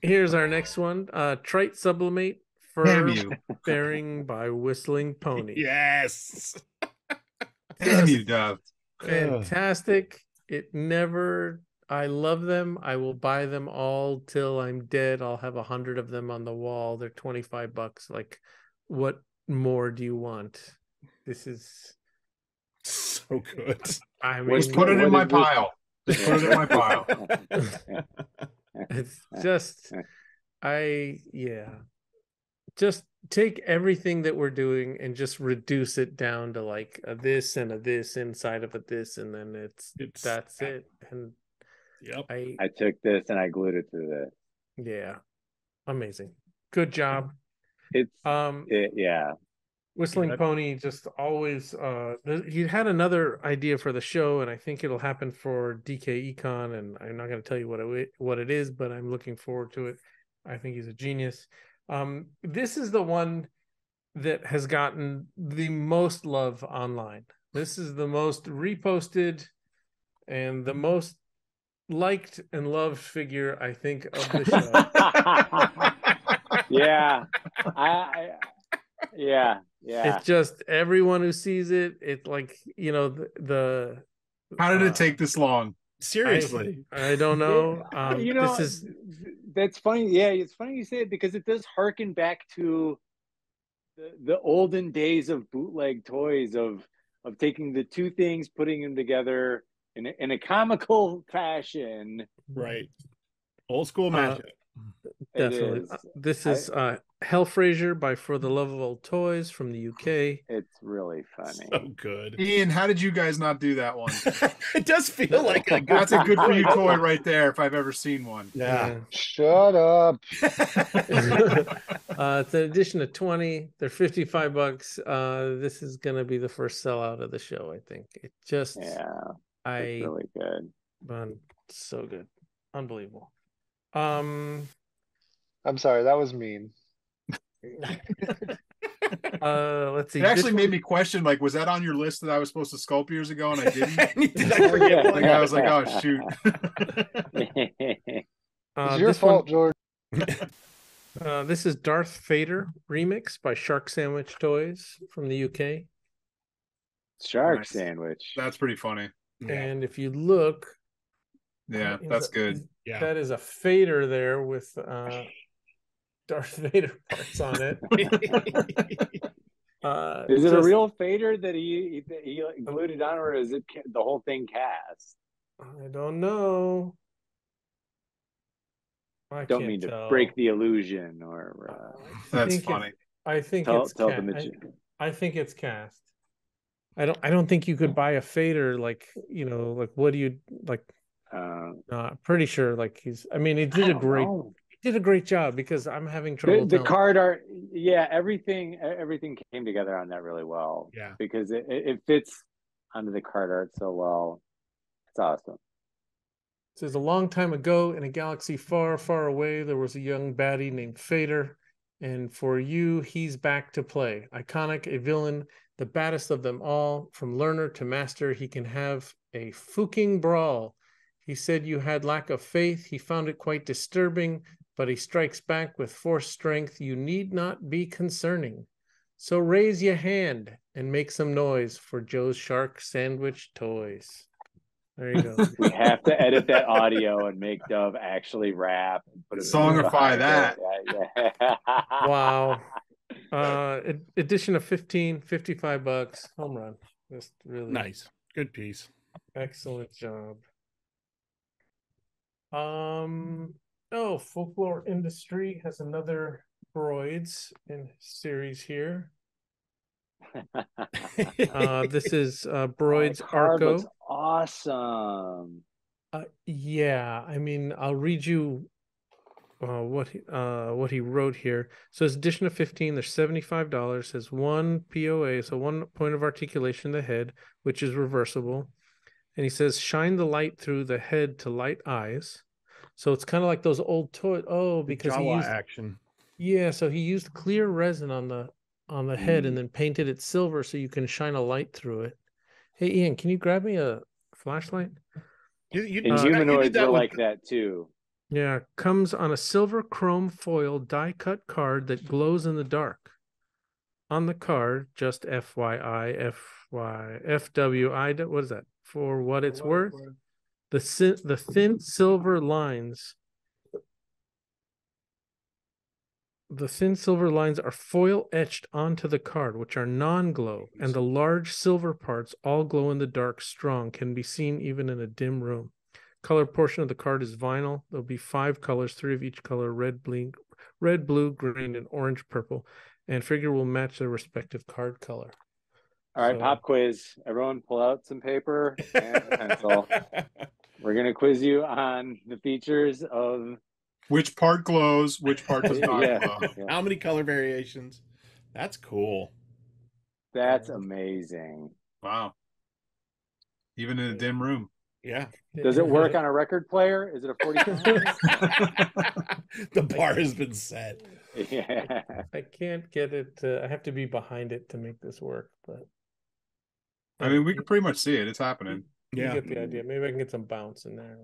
Speaker 4: Here's our next one. Trite sublimate.
Speaker 3: Damn you.
Speaker 4: Bearing by Whistling Pony.
Speaker 5: Yes.
Speaker 3: Damn you, Dove.
Speaker 4: Fantastic. It never, I love them. I will buy them all till I'm dead. I'll have 100 of them on the wall. They're $25. Like, what more do you want? This is
Speaker 5: so good.
Speaker 3: I mean, just put it in my pile. Just put it in my pile.
Speaker 4: It's just, just take everything that we're doing and just reduce it down to like a this and a this inside of a this, and then that's it. And
Speaker 5: yep,
Speaker 2: I took this and I glued it to this.
Speaker 4: Yeah, amazing, good job.
Speaker 2: It's
Speaker 4: Whistling Pony just always. He had another idea for the show, and I think it'll happen for DKE Con. And I'm not going to tell you what it is, but I'm looking forward to it. I think he's a genius. This is the one that has gotten the most love online. This is the most reposted and the most liked and loved figure, I think, of the
Speaker 2: show. Yeah.
Speaker 4: It's just everyone who sees it. It's like, you know, the
Speaker 3: how did it take this long?
Speaker 5: Seriously,
Speaker 4: I don't know.
Speaker 2: You know, that's funny. Yeah, it's funny you say it, because it does harken back to the olden days of bootleg toys, of taking the two things, putting them together in a comical fashion.
Speaker 5: Right. Old school mashup.
Speaker 4: Definitely. This is Hellfraiser by For the Love of Old Toys from the UK.
Speaker 2: It's really funny.
Speaker 5: So good.
Speaker 3: Ian, how did you guys not do that one?
Speaker 5: It does feel like
Speaker 3: that's a good for you toy right there, if I've ever seen one.
Speaker 5: Yeah.
Speaker 1: Shut up.
Speaker 4: It's an edition of 20. They're $55. This is gonna be the first sellout of the show, I think. It just
Speaker 2: it's really good.
Speaker 4: Man, so good. Unbelievable.
Speaker 1: I'm sorry, that was mean.
Speaker 4: Let's see.
Speaker 3: It actually made me question, like, was that on your list that I was supposed to sculpt years ago and I didn't?
Speaker 5: Did I forget?
Speaker 3: Like, I was like, oh shoot.
Speaker 1: It's your fault, George.
Speaker 4: This is Darth Vader remix by Shark Sandwich Toys from the UK.
Speaker 2: Shark Sandwich.
Speaker 3: That's pretty funny.
Speaker 4: And if you look,
Speaker 3: that's good.
Speaker 5: Yeah,
Speaker 4: that is a fader there with Darth Vader parts on it.
Speaker 2: Is it a real fader that he glued it on, or is it the whole thing cast?
Speaker 4: I don't know. I
Speaker 2: don't mean to break the illusion, or
Speaker 3: that's funny.
Speaker 4: I think it's cast. I don't think you could buy a fader, like, you know, like, what do you like? Pretty sure, like, he did a great job, because I'm having trouble.
Speaker 2: The card art, everything came together on that really well.
Speaker 5: Yeah,
Speaker 2: because it fits onto the card art so well. It's awesome.
Speaker 4: It says, a long time ago in a galaxy far, far away, there was a young baddie named Fader. And for you, he's back to play. Iconic, a villain, the baddest of them all. From learner to master, he can have a fucking brawl. He said you had lack of faith. He found it quite disturbing, but he strikes back with force strength. You need not be concerning. So raise your hand and make some noise for Joe's Shark Sandwich Toys. There you go.
Speaker 2: We have to edit that audio and make Dove actually rap and put it
Speaker 3: songify that.
Speaker 2: Yeah.
Speaker 4: Wow. Edition of 15, $55. Home run. Just really
Speaker 5: nice. Good piece.
Speaker 4: Excellent job. Folklore Industry has another Broids in series here. This is Broids Arco.
Speaker 2: Looks awesome.
Speaker 4: Yeah, I mean, I'll read you what he wrote here. So it's edition of 15. There's $75. Has one POA, so one point of articulation in the head, which is reversible. And he says, shine the light through the head to light eyes. So it's kind of like those old toy. Oh, because
Speaker 5: Jawa
Speaker 4: he used
Speaker 5: action.
Speaker 4: Yeah, so he used clear resin on the head and then painted it silver so you can shine a light through it. Hey, Ian, can you grab me a flashlight?
Speaker 2: And humanoids are like that too.
Speaker 4: Yeah, comes on a silver chrome foil die-cut card that glows in the dark. On the card, just FYI, FWI, what is that? For what it's worth? The thin silver lines. The thin silver lines are foil etched onto the card, which are non-glow, and the large silver parts all glow in the dark strong, can be seen even in a dim room. Color portion of the card is vinyl. There'll be 5 colors, 3 of each color, red, blue, green, and orange, purple, and figure will match their respective card color.
Speaker 2: All right, pop quiz. Everyone pull out some paper and a pencil. We're going to quiz you on the features of...
Speaker 3: Which part glows, which part does not glow.
Speaker 5: Yeah. How many color variations? That's cool.
Speaker 2: That's amazing.
Speaker 3: Wow. Even in a dim room.
Speaker 5: Yeah.
Speaker 2: Does it work on a record player? Is it a 45?
Speaker 5: The bar has been set.
Speaker 2: Yeah.
Speaker 4: I can't get it. I have to be behind it to make this work. But
Speaker 3: I mean, we can pretty much see it. It's happening.
Speaker 4: You get the idea. Maybe I can get some bounce in there.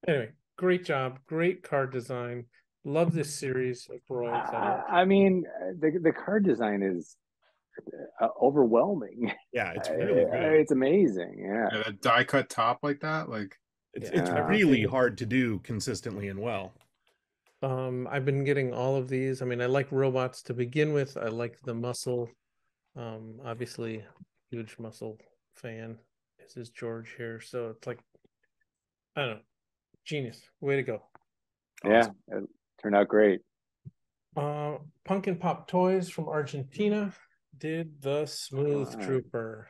Speaker 4: Anyway, great job. Great card design. Love this series of Broids.
Speaker 2: I mean, the card design is overwhelming.
Speaker 5: Yeah, it's really good.
Speaker 2: It's amazing. Yeah,
Speaker 3: that die cut top like that,
Speaker 5: it's really hard to do consistently and well.
Speaker 4: I've been getting all of these. I mean, I like robots to begin with. I like the muscle. Obviously, huge muscle fan. This is George here, so it's like, I don't know, genius. Way to go.
Speaker 2: Yeah, it turned out great.
Speaker 4: Pumpkin Pop Toys from Argentina did the Smooth Trooper.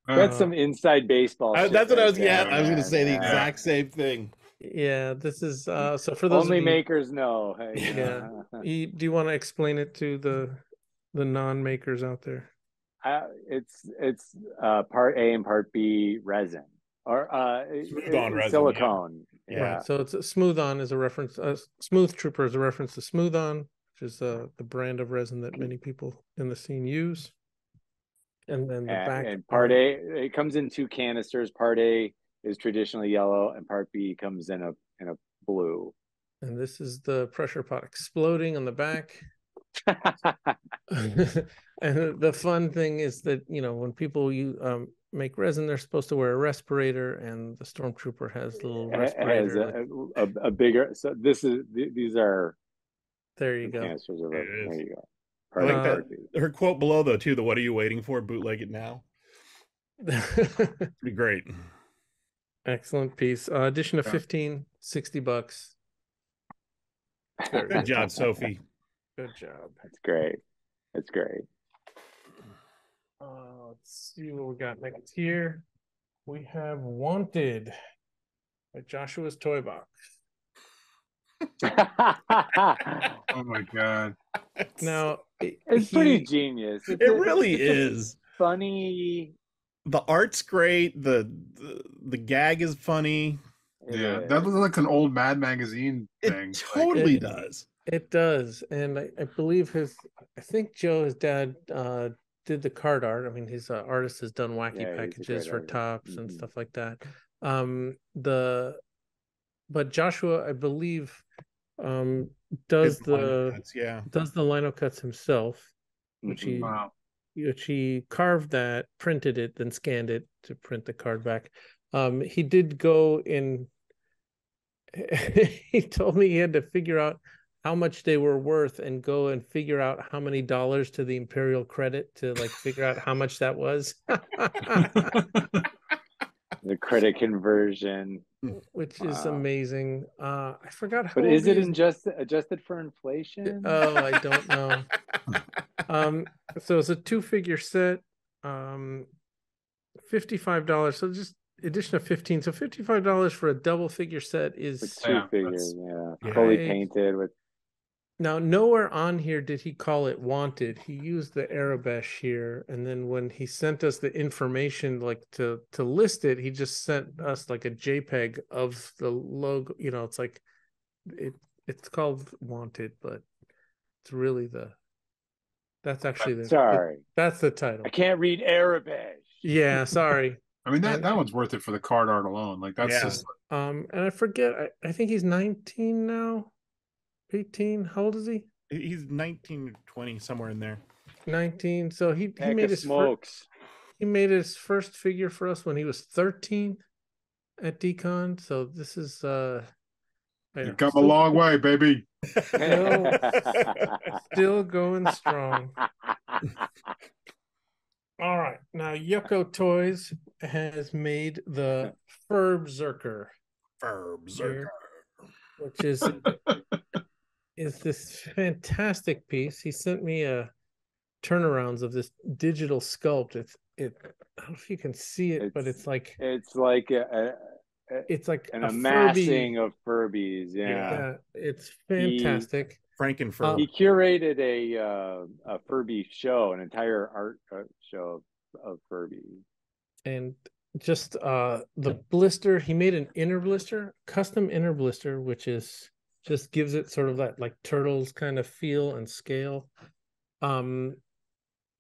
Speaker 2: That's some inside baseball.
Speaker 5: That's what I was. Yeah, I was going to say the exact same thing.
Speaker 4: Yeah, this is so for those
Speaker 2: only makers know.
Speaker 4: Yeah. Do you want to explain it to the non-makers out there?
Speaker 2: It's part A and part B resin, or
Speaker 5: smooth on resin,
Speaker 2: silicone.
Speaker 5: Yeah.
Speaker 4: Right. So it's Smooth On is a reference. Smooth Trooper is a reference to Smooth On, which is the brand of resin that many people in the scene use. And then the back
Speaker 2: and part A, it comes in 2 canisters. Part A is traditionally yellow, and part B comes in a blue.
Speaker 4: And this is the pressure pot exploding on the back. And the fun thing is that, you know, when people make resin, they're supposed to wear a respirator, and the Stormtrooper has a little respirator.
Speaker 2: Has a bigger. So these are.
Speaker 4: There you go.
Speaker 2: Canisters of it. There you go.
Speaker 5: I like that. Her quote below though too. The "What are you waiting for? Bootleg it now." Be great.
Speaker 4: Excellent piece. Edition of 15, $60.
Speaker 5: Good job, Sophie.
Speaker 4: Good job.
Speaker 2: That's great. That's great.
Speaker 4: Let's see what we got next here. We have Wanted by Joshua's Toy Box.
Speaker 3: Oh my god.
Speaker 4: Now,
Speaker 2: It's pretty genius.
Speaker 5: It really is
Speaker 2: funny.
Speaker 5: The art's great. The gag is funny.
Speaker 3: That was like an old Mad magazine thing.
Speaker 5: It totally does.
Speaker 4: It does, and I believe I think Joe, his dad, did the card art. I mean, his artist has done wacky packages for Topps and stuff like that. But Joshua, I believe, does the lino cuts himself, which he carved that, printed it, then scanned it to print the card back. He did go in. He told me he had to figure out how much they were worth and go and figure out how many dollars to the imperial credit to like figure out how much that was.
Speaker 2: The credit conversion,
Speaker 4: which is amazing. I forgot how.
Speaker 2: But is it adjusted for inflation?
Speaker 4: Oh, I don't know. So it's a 2-figure set, $55. So just edition of 15. So $55 for a double figure set is
Speaker 2: with 2 figures, fully painted with.
Speaker 4: Now, nowhere on here did he call it wanted. He used the Arabesh here, and then when he sent us the information, like to list it, he just sent us like a JPEG of the logo. You know, it's like it's called wanted, but it's really that's actually that's the title.
Speaker 2: I can't read Arabesh.
Speaker 4: Yeah, sorry.
Speaker 3: I mean that one's worth it for the card art alone. Like that's just
Speaker 4: and I forget. I think he's 19 now. 18. How old is he?
Speaker 5: He's 19 or 20, somewhere in there.
Speaker 4: 19. So he made his he made his first figure for us when he was 13 at DCON. So this is
Speaker 3: you've come a long way, baby.
Speaker 4: Still going strong. All right. Now Yucko Toys has made the Ferbzerker. Which is this fantastic piece. He sent me a turnarounds of this digital sculpt. I don't know if you can see it, but it's like
Speaker 2: an
Speaker 4: a
Speaker 2: amassing of Furbies. Yeah,
Speaker 4: it's fantastic.
Speaker 5: Frankenfurby.
Speaker 2: He curated a Furby show, an entire art show of Furby.
Speaker 4: And just the blister, he made an inner blister, custom inner blister, which is just gives it sort of that like Turtles kind of feel and scale. I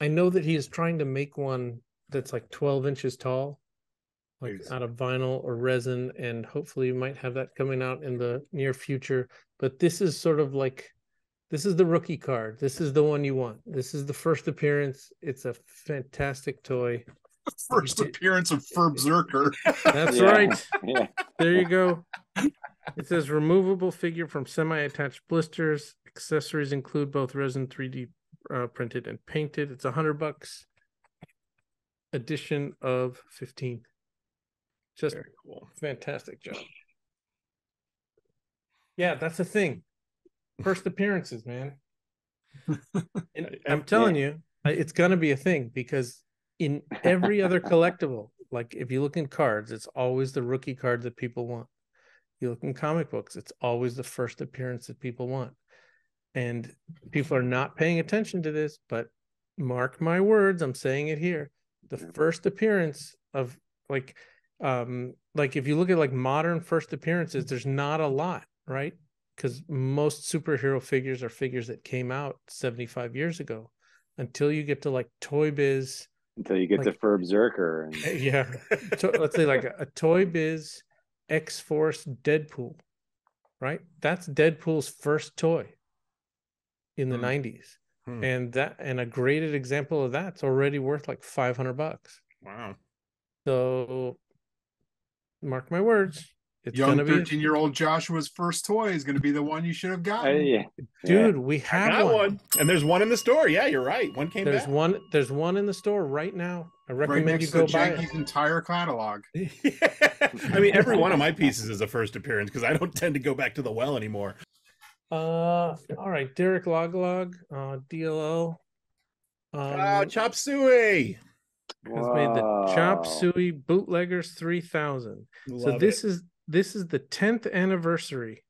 Speaker 4: know that he is trying to make one that's like 12 inches tall, like out of vinyl or resin, and hopefully you might have that coming out in the near future. But this is sort of like, this is the rookie card. This is the one you want. This is the first appearance. It's a fantastic toy.
Speaker 3: First appearance of Ferbzerker.
Speaker 4: That's right. Yeah. There you go. It says removable figure from semi-attached blisters. Accessories include both resin 3D printed and painted. It's $100. Edition of 15. Just very cool. Fantastic job. Yeah, that's the thing. First appearances, man. And I'm telling you, it's gonna be a thing because in every other collectible, like if you look in cards, it's always the rookie card that people want. You look in comic books, it's always the first appearance that people want. And people are not paying attention to this, but mark my words, I'm saying it here. The first appearance of like if you look at like modern first appearances, there's not a lot, right? Because most superhero figures are figures that came out 75 years ago. Until you get to like Toy Biz.
Speaker 2: Until you get to Ferbzerker. And...
Speaker 4: Yeah. Let's say like a Toy Biz X-Force Deadpool, right? That's Deadpool's first toy in the 90s. And a graded example of that's already worth like $500.
Speaker 5: Wow.
Speaker 4: So mark my words. It's
Speaker 3: young 13-year-old Joshua's first toy is going to be the one you should have gotten.
Speaker 4: Dude, we have one.
Speaker 5: And there's one in the store. Yeah, you're right. One came back.
Speaker 4: There's one in the store right now. I recommend you go buy it.
Speaker 3: Entire catalog.
Speaker 5: I mean, every one of my pieces is a first appearance because I don't tend to go back to the well anymore.
Speaker 4: All right, Derek Loglog, DLL.
Speaker 5: Chop Suey
Speaker 4: has made the Chop Suey Bootleggers 3000. So this is the 10th anniversary.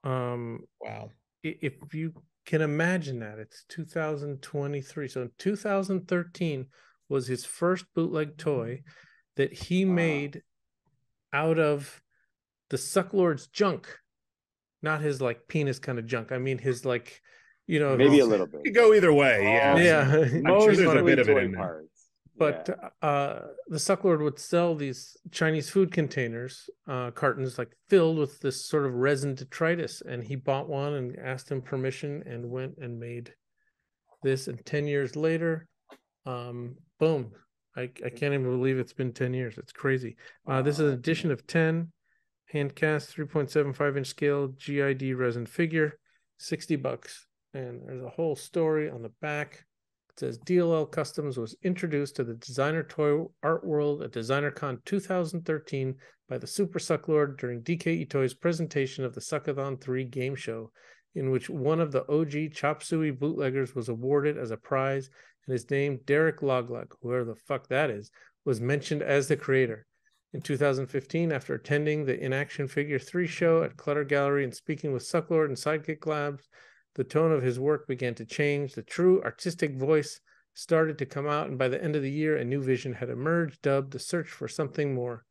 Speaker 5: Wow.
Speaker 4: If you can imagine that. It's 2023. So in 2013 was his first bootleg toy that he made out of the Sucklord's junk, not his like penis kind of junk. I mean his like, you know,
Speaker 2: maybe
Speaker 4: his,
Speaker 2: a little bit.
Speaker 5: It could go either way.
Speaker 4: Yeah.
Speaker 5: I'm sure there's a bit of it in there.
Speaker 2: parts.
Speaker 4: But the Sucklord would sell these Chinese food containers, cartons like filled with this sort of resin detritus, and he bought one and asked him permission and went and made this. And 10 years later, boom! I can't even believe it's been 10 years. It's crazy. This is an edition of 10, hand cast, 3.75-inch scale, GID resin figure, $60, and there's a whole story on the back. It says DLL Customs was introduced to the designer toy art world at DesignerCon 2013 by the Super Sucklord during DKE Toys presentation of the Suckathon 3 game show, in which one of the OG Chop Suey bootleggers was awarded as a prize, and his name, Derek Logluck, whoever the fuck that is, was mentioned as the creator. In 2015, after attending the In Action Figure 3 show at Clutter Gallery and speaking with Sucklord and Sidekick Labs, the tone of his work began to change. The true artistic voice started to come out, and by the end of the year, a new vision had emerged, dubbed The Search for Something More.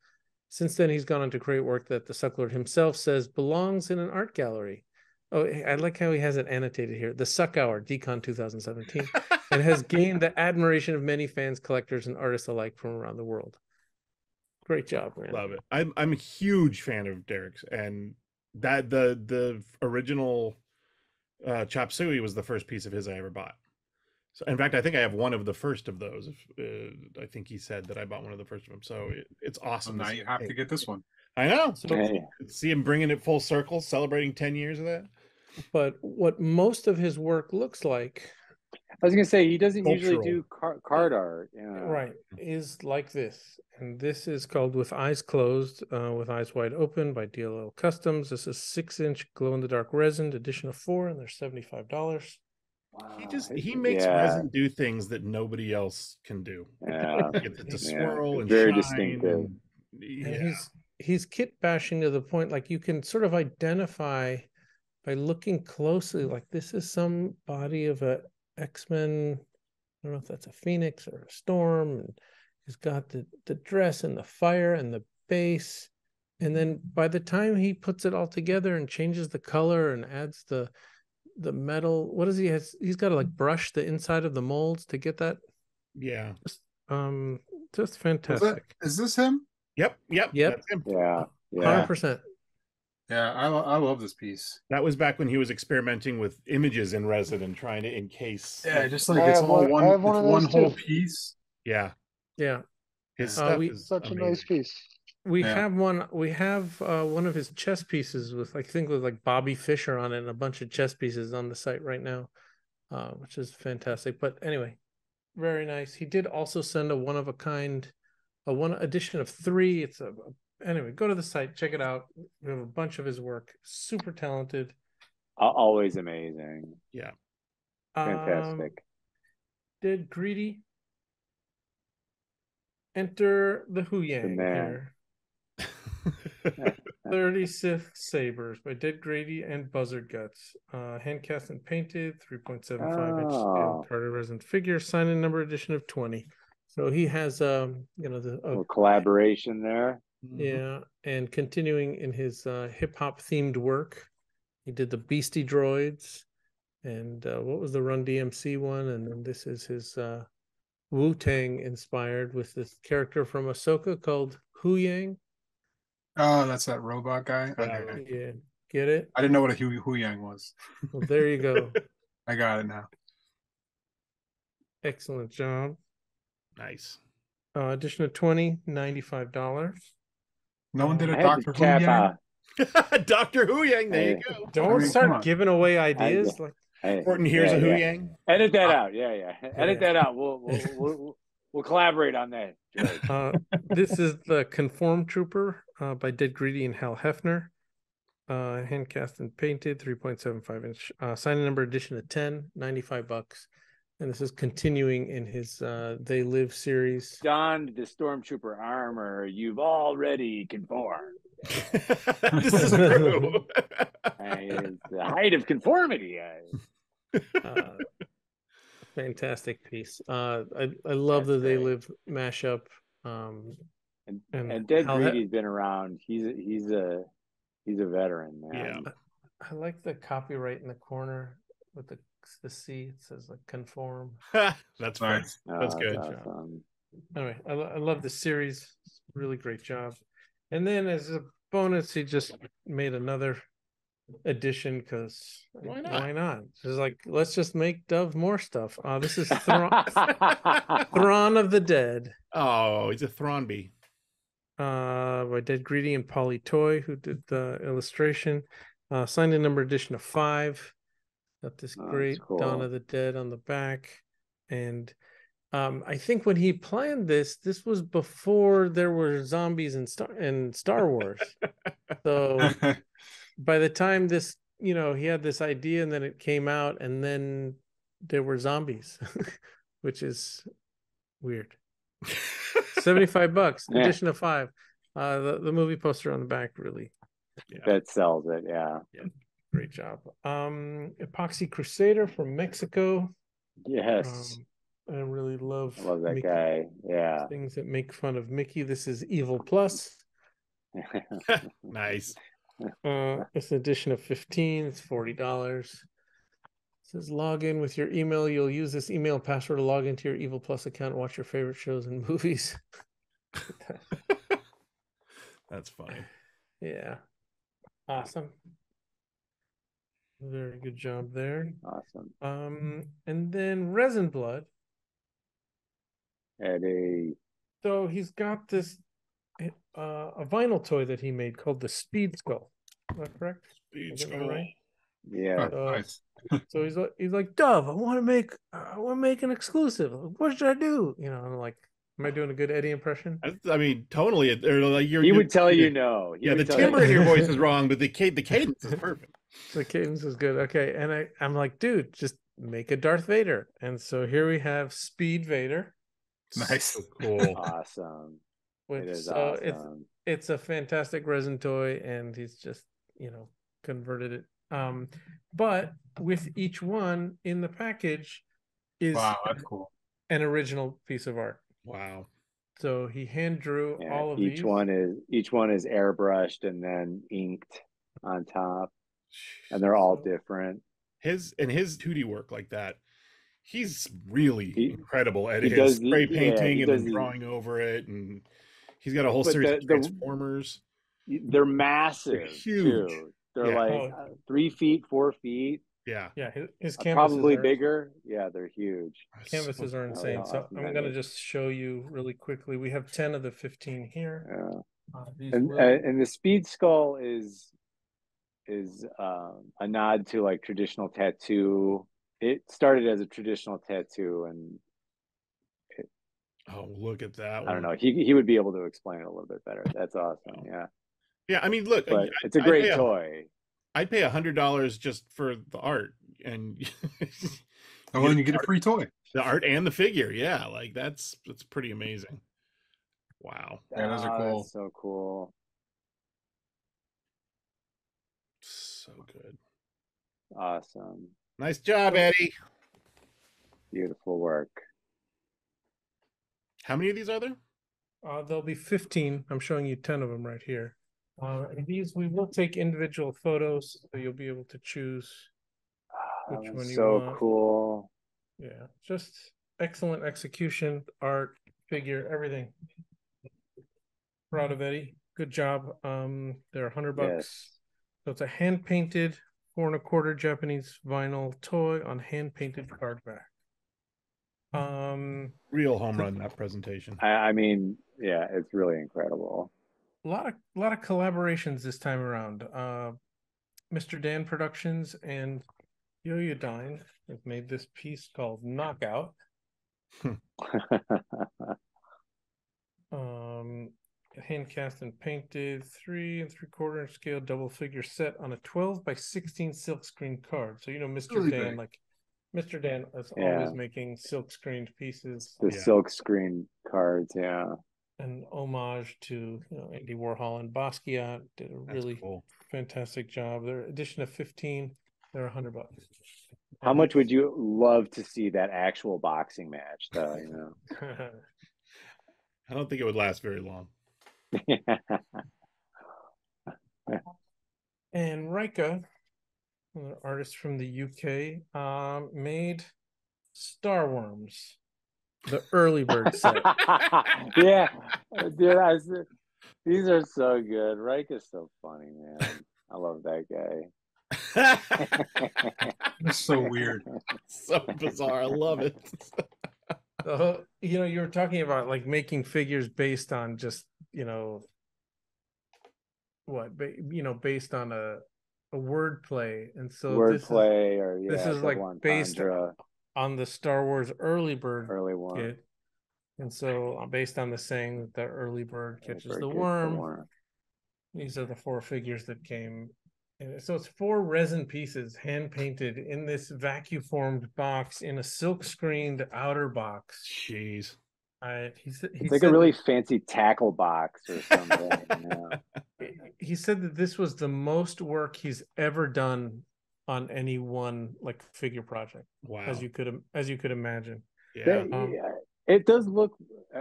Speaker 4: Since then, he's gone on to create work that the Sucklord himself says belongs in an art gallery. Oh, I like how he has it annotated here. The Suck Hour, DCON 2017, and has gained the admiration of many fans, collectors, and artists alike from around the world. Great job, man.
Speaker 5: Love it. I'm a huge fan of Derek's, and that the original Chop Suey was the first piece of his I ever bought. So, in fact, I think I have one of the first of those. I think he said that I bought one of the first of them. So it's awesome.
Speaker 3: Well, now you have to get this one.
Speaker 5: I know.
Speaker 2: Hey.
Speaker 5: See him bringing it full circle, celebrating 10 years of that.
Speaker 4: But what most of his work looks like,
Speaker 2: I was gonna say he doesn't usually
Speaker 5: Cultural.
Speaker 2: do card art.
Speaker 4: right, is like this. And this is called With Eyes Closed, with Eyes Wide Open by DLL Customs. This is 6-inch glow-in-the-dark resin, edition of 4, and they're $75.
Speaker 2: Wow.
Speaker 5: He makes resin do things that nobody else can do.
Speaker 2: Yeah.
Speaker 5: Get it to swirl and
Speaker 2: Very
Speaker 5: shine
Speaker 2: distinctive.
Speaker 4: And he's kit bashing to the point, like you can sort of identify by looking closely, like this is some body of a X-Men. I don't know if that's a Phoenix or a Storm, and he's got the dress and the fire and the base, and then by the time he puts it all together and changes the color and adds the metal, what does he has? He's got to like brush the inside of the molds to get that.
Speaker 5: Yeah.
Speaker 4: Just fantastic.
Speaker 3: Is this him?
Speaker 5: Yep. That's him.
Speaker 2: Yeah.
Speaker 4: 100%.
Speaker 3: Yeah, I love this piece.
Speaker 5: That was back when he was experimenting with images in resin and trying to encase.
Speaker 3: Yeah, just like it's all one whole piece.
Speaker 5: Yeah. His stuff is
Speaker 1: such
Speaker 5: amazing.
Speaker 1: a nice piece.
Speaker 4: We have one of his chess pieces with, I think, with like Bobby Fischer on it and a bunch of chess pieces on the site right now, which is fantastic. But anyway, very nice. He did also send a one-of-a-kind, one edition of 3. It's anyway, go to the site, check it out. We have a bunch of his work. Super talented.
Speaker 2: Always amazing.
Speaker 5: Yeah.
Speaker 2: Fantastic.
Speaker 4: Did Greedy enter the Hu Yang here? 30 Sith Sabers by Dead Grady and Buzzard Guts. Hand cast and painted, 3.75-inch scale tartar resin figure, sign in number edition of 20. So he has a
Speaker 2: collaboration there.
Speaker 4: Yeah, and continuing in his hip-hop themed work, he did the Beastie Droids, and what was the Run DMC one? And then this is his Wu-Tang inspired with this character from Ahsoka called Hu Yang.
Speaker 3: Oh, that's that robot guy. Okay.
Speaker 4: Yeah, get it?
Speaker 3: I didn't know what a Hu Yang was.
Speaker 4: Well, there you go.
Speaker 3: I got it now.
Speaker 4: Excellent job.
Speaker 5: Nice.
Speaker 4: Edition of 20, $95.
Speaker 3: No one did a Doctor Hu Yang.
Speaker 5: Dr. Hu Yang, there you go.
Speaker 4: Don't start giving away ideas.
Speaker 5: Important, here's a Hu Yang.
Speaker 2: Edit that out. Edit that out. We'll collaborate on that.
Speaker 4: This is the Conform Trooper by Dead Greedy and Hal Hefner. Hand cast and painted, 3.75-inch. Sign number edition of 10, $95. And this is continuing in his They Live series.
Speaker 2: Donned the Stormtrooper armor, you've already conformed.
Speaker 5: This is true.
Speaker 2: It's the height of conformity.
Speaker 4: Fantastic piece. I love
Speaker 2: That's
Speaker 4: the They
Speaker 2: great.
Speaker 4: Live mashup.
Speaker 2: And Dead
Speaker 4: how
Speaker 2: Greedy's been around. He's a veteran, man.
Speaker 5: Yeah.
Speaker 4: I like the copyright in the corner with the C. It says like conform.
Speaker 5: That's fun.
Speaker 3: Nice.
Speaker 5: That's good.
Speaker 2: That's awesome.
Speaker 4: Anyway, I love the series. Really great job. And then as a bonus, he just made another edition because why not? It's like, let's just make Dove more stuff. This is Thrawn of the Dead.
Speaker 5: Oh, he's a Thronby.
Speaker 4: By Dead Greedy and Polly Toy, who did the illustration. Signed a number edition of 5. Got this great
Speaker 2: cool.
Speaker 4: Dawn of the Dead on the back. And I think when he planned this was before there were zombies in Star Wars. So by the time this, he had this idea and then it came out and then there were zombies, which is weird. $75, edition of 5. The movie poster on the back really
Speaker 2: that sells it. Yeah.
Speaker 4: Great job. Epoxy Crusader from Mexico.
Speaker 2: Yes.
Speaker 4: I really love
Speaker 2: that
Speaker 4: Mickey.
Speaker 2: guy. Yeah.
Speaker 4: Things that make fun of Mickey. This is Evil Plus.
Speaker 5: Nice.
Speaker 4: It's an edition of 15. It's $40. It says log in with your email. You'll use this email password to log into your Evil Plus account and watch your favorite shows and movies.
Speaker 5: That's funny.
Speaker 4: Yeah. Awesome. Very good job there.
Speaker 2: Awesome.
Speaker 4: And then Resin Blood.
Speaker 2: Eddie.
Speaker 4: So he's got this a vinyl toy that he made called the Speed Skull. Is that correct?
Speaker 5: Speed Skull.
Speaker 4: Right?
Speaker 2: Yeah.
Speaker 3: Nice.
Speaker 4: So he's like, Dove, I want to make an exclusive. What should I do? I'm like, am I doing a good Eddie impression?
Speaker 5: I mean, totally.
Speaker 2: He would tell you no.
Speaker 5: The timbre in your voice is wrong, but the cadence is perfect.
Speaker 4: The cadence is good. Okay, and I'm like, dude, just make a Darth Vader. And so here we have Speed Vader.
Speaker 3: Nice.
Speaker 5: So cool.
Speaker 2: Awesome.
Speaker 4: Which,
Speaker 2: it is
Speaker 4: so
Speaker 2: awesome.
Speaker 4: It's a fantastic resin toy, and he's just converted it. But with each one in the package is
Speaker 3: that's cool.
Speaker 4: An original piece of art.
Speaker 5: Wow.
Speaker 4: So he hand drew all of
Speaker 2: each
Speaker 4: these.
Speaker 2: Each one is airbrushed and then inked on top, and they're all different.
Speaker 5: His 2D work like that, he's really incredible at his spray painting and then drawing over it, and he's got a whole series of Transformers.
Speaker 2: They're massive.
Speaker 5: They're huge.
Speaker 2: Too. They're like 3 feet, 4 feet.
Speaker 5: Yeah.
Speaker 4: His canvases
Speaker 2: probably bigger. Yeah, they're huge.
Speaker 4: Canvases are insane. So I'm going to just show you really quickly. We have 10 of the 15 here.
Speaker 2: Yeah. And the Speed Skull is a nod to like traditional tattoo. It started as a traditional tattoo, and
Speaker 5: look at that one.
Speaker 2: I don't know. He would be able to explain it a little bit better. That's awesome.
Speaker 5: Yeah, I mean, look,
Speaker 2: but it's a great toy.
Speaker 5: I'd pay $100 just for the art, and
Speaker 3: you get a free toy.
Speaker 5: The art and the figure, yeah, like that's pretty amazing. Wow.
Speaker 3: Yeah, those are cool.
Speaker 2: That's so cool.
Speaker 5: So good.
Speaker 2: Awesome.
Speaker 5: Nice job, Eddie.
Speaker 2: Beautiful work.
Speaker 5: How many of these are there?
Speaker 4: There'll be 15. I'm showing you 10 of them right here. These we will take individual photos, so you'll be able to choose which one you want.
Speaker 2: So cool.
Speaker 4: Yeah, just excellent execution, art, figure, everything. Proud of Eddie. Good job. They're $100.
Speaker 2: Yes.
Speaker 4: So it's a hand painted 4 1/4 Japanese vinyl toy on hand painted card back.
Speaker 5: Real home run, that presentation.
Speaker 2: I mean, yeah, it's really incredible.
Speaker 4: A lot of collaborations this time around. Mr. Dan Productions and Yoyodyne have made this piece called Knockout. Hand cast and painted 3 3/4 scale double figure set on a 12 by 16 silk screen card. So Mr.
Speaker 3: Really
Speaker 4: Dan,
Speaker 3: big.
Speaker 4: like Mr. Dan is always making silk screened pieces.
Speaker 2: The silk screen cards, yeah.
Speaker 4: An homage to Andy Warhol and Basquiat. Did a really fantastic job. Their edition of 15, they're $100.
Speaker 2: How much would you love to see that actual boxing match, though? You know,
Speaker 5: I don't think it would last very long.
Speaker 4: And Rika, an artist from the UK, made Star Worms, the early bird set.
Speaker 2: Yeah, dude, these are so good. Reich is so funny, man. I love that guy.
Speaker 3: It's so weird.
Speaker 5: So bizarre. I love it.
Speaker 4: You know, you were talking about like making figures based on just, you know, based on a wordplay, and so
Speaker 2: Wordplay,
Speaker 4: this is like based on the Star Wars early bird
Speaker 2: one
Speaker 4: kit, and so based on the saying that the early bird catches the worm. These are the 4 figures that came. And so it's 4 resin pieces hand painted in this vacuum formed box in a silk screened outer box.
Speaker 5: Jeez.
Speaker 2: It's like a really fancy tackle box or something.
Speaker 4: He said that this was the most work he's ever done on any one like figure project.
Speaker 5: Wow.
Speaker 4: As you could imagine.
Speaker 5: Yeah.
Speaker 2: It does look,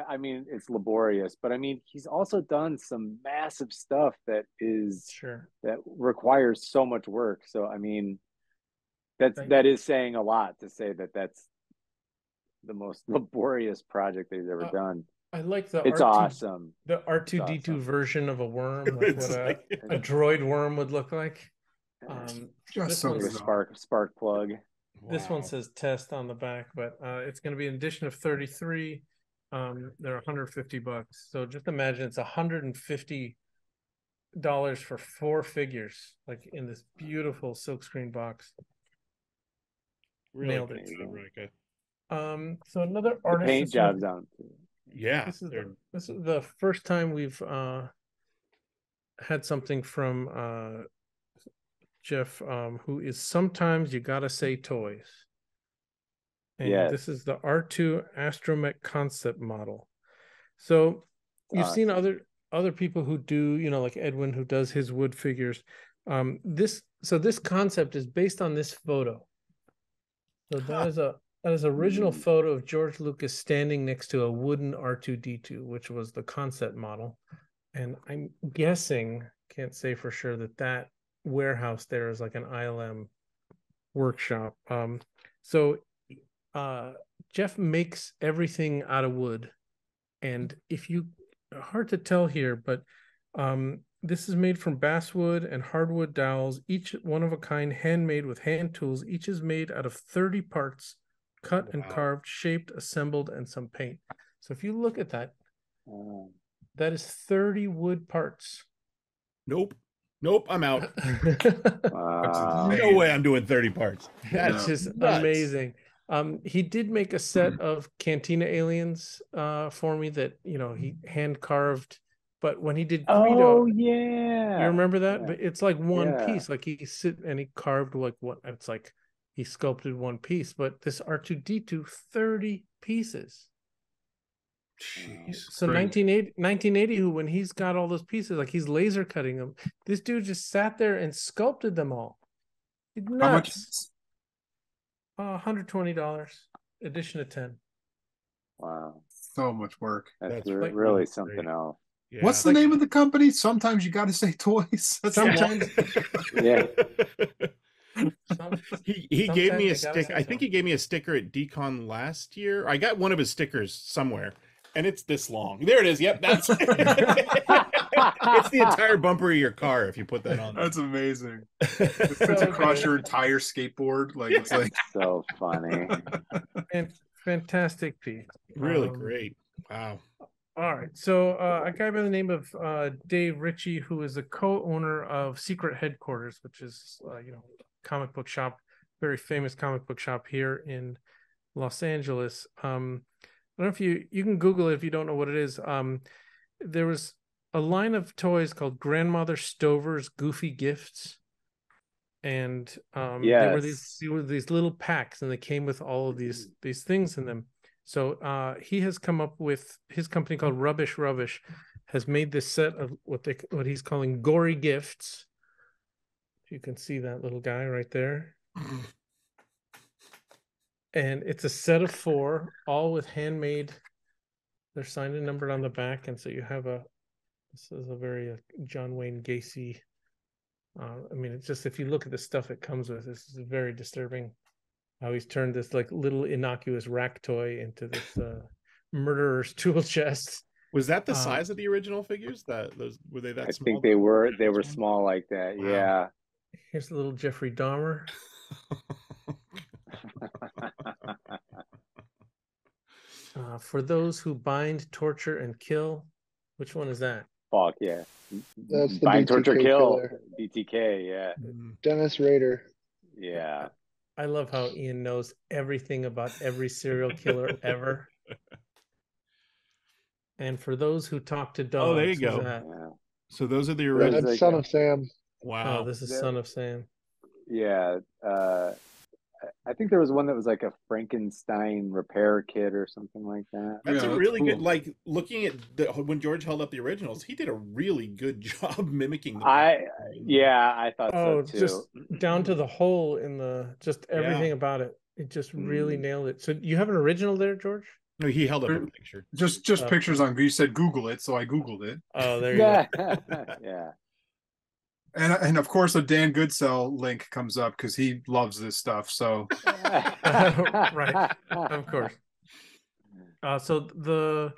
Speaker 2: I mean, it's laborious, but I mean, he's also done some massive stuff that requires so much work. So, I mean, that is saying a lot to say that that's the most laborious project they've ever done.
Speaker 4: I like
Speaker 2: it's awesome.
Speaker 4: The R2D2 version of a worm, like what a droid worm would look like.
Speaker 3: Just so
Speaker 2: a spark plug.
Speaker 4: This one says test on the back, but it's going to be an edition of 33. They're $150. So just imagine it's $150 for 4 figures, like in this beautiful silkscreen box.
Speaker 5: Really
Speaker 4: nailed it.
Speaker 5: Rika.
Speaker 4: So another artist.
Speaker 2: The paint job's on too.
Speaker 5: Yeah.
Speaker 4: This is the first time we've had something from Jeff, who is Sometimes You Gotta Say Toys. And this is the R2 Astromech concept model. So you've seen other people who do, you know, like Edwin, who does his wood figures. This concept is based on this photo. So that is original photo of George Lucas standing next to a wooden R2D2, which was the concept model. And I'm guessing, can't say for sure, that warehouse there is like an ILM workshop. So Jeff makes everything out of wood, and hard to tell here, but this is made from basswood and hardwood dowels, each one of a kind, handmade with hand tools. Each is made out of 30 parts, cut and carved, shaped, assembled, and some paint. So if you look at that, that is 30 wood parts.
Speaker 5: Nope, I'm out. No way I'm doing 30 parts.
Speaker 4: That's just amazing. He did make a set of Cantina aliens for me that, you know, he hand carved. But when he did Credo, you remember that? Yeah. But it's like one piece. Like he carved like what? It's like he sculpted one piece. But this R2D2, 30 pieces.
Speaker 5: Jeez.
Speaker 4: So 1980, when he's got all those pieces, like he's laser cutting them. This dude just sat there and sculpted them all. Nuts.
Speaker 3: How much?
Speaker 4: $120, edition of 10.
Speaker 2: Wow,
Speaker 3: so much work.
Speaker 2: That's really something else.
Speaker 3: Yeah. What's the name of the company? Sometimes You Gotta Say Toys.
Speaker 4: Sometimes.
Speaker 2: Yeah.
Speaker 5: He gave me a sticker. I think he gave me a sticker at DCON last year. I got one of his stickers somewhere, and it's this long. There it is. Yep, that's it's the entire bumper of your car if you put that on.
Speaker 3: That's amazing. It fits across your entire skateboard. Like it's like
Speaker 2: so funny.
Speaker 4: And fantastic piece.
Speaker 5: Really great. Wow.
Speaker 4: All right. So a guy by the name of Dave Ritchie, who is the co-owner of Secret Headquarters, which is comic book shop, very famous comic book shop here in Los Angeles. I don't know if you can Google it if you don't know what it is. There was a line of toys called Grandmother Stover's Goofy Gifts, and they were these little packs, and they came with all of these things in them. So he has come up with his company called Rubbish has made this set of what he's calling gory gifts. You can see that little guy right there. And it's a set of 4, all with handmade. They're signed and numbered on the back, and so you have this is a very John Wayne Gacy. I mean, it's just, if you look at the stuff it comes with, this is very disturbing. How he's turned this like little innocuous rack toy into this murderer's tool chest.
Speaker 5: Was that the size of the original figures? Were they that small?
Speaker 2: I think they were small like that. Wow. Yeah.
Speaker 4: Here's a little Jeffrey Dahmer. For those who bind, torture, and kill. Which one is that?
Speaker 2: Fuck yeah.
Speaker 1: That's the
Speaker 2: bind,
Speaker 1: BTK
Speaker 2: torture, kill.
Speaker 1: Killer.
Speaker 2: BTK, yeah.
Speaker 1: Dennis Rader.
Speaker 2: Yeah.
Speaker 4: I love how Ian knows everything about every serial killer ever. And for those who talk to dogs.
Speaker 5: Oh, there you go.
Speaker 2: Yeah.
Speaker 5: So those are the original.
Speaker 1: That's Son of Sam.
Speaker 5: Wow.
Speaker 4: Oh, this is Son of Sam.
Speaker 2: Yeah. I think there was one that was like a Frankenstein repair kit or something like that.
Speaker 5: That's a really good, like, looking at when George held up the originals, he did a really good job mimicking them.
Speaker 2: I thought so too.
Speaker 4: Just down to the hole in just everything about it. It just really nailed it. So you have an original there, George?
Speaker 5: No, he held up a picture.
Speaker 3: Just pictures on. You said Google it, so I Googled it.
Speaker 4: Oh, there you go.
Speaker 2: Yeah.
Speaker 3: And of course a Dan Goodsell link comes up because he loves this stuff. So
Speaker 4: right, of course. So the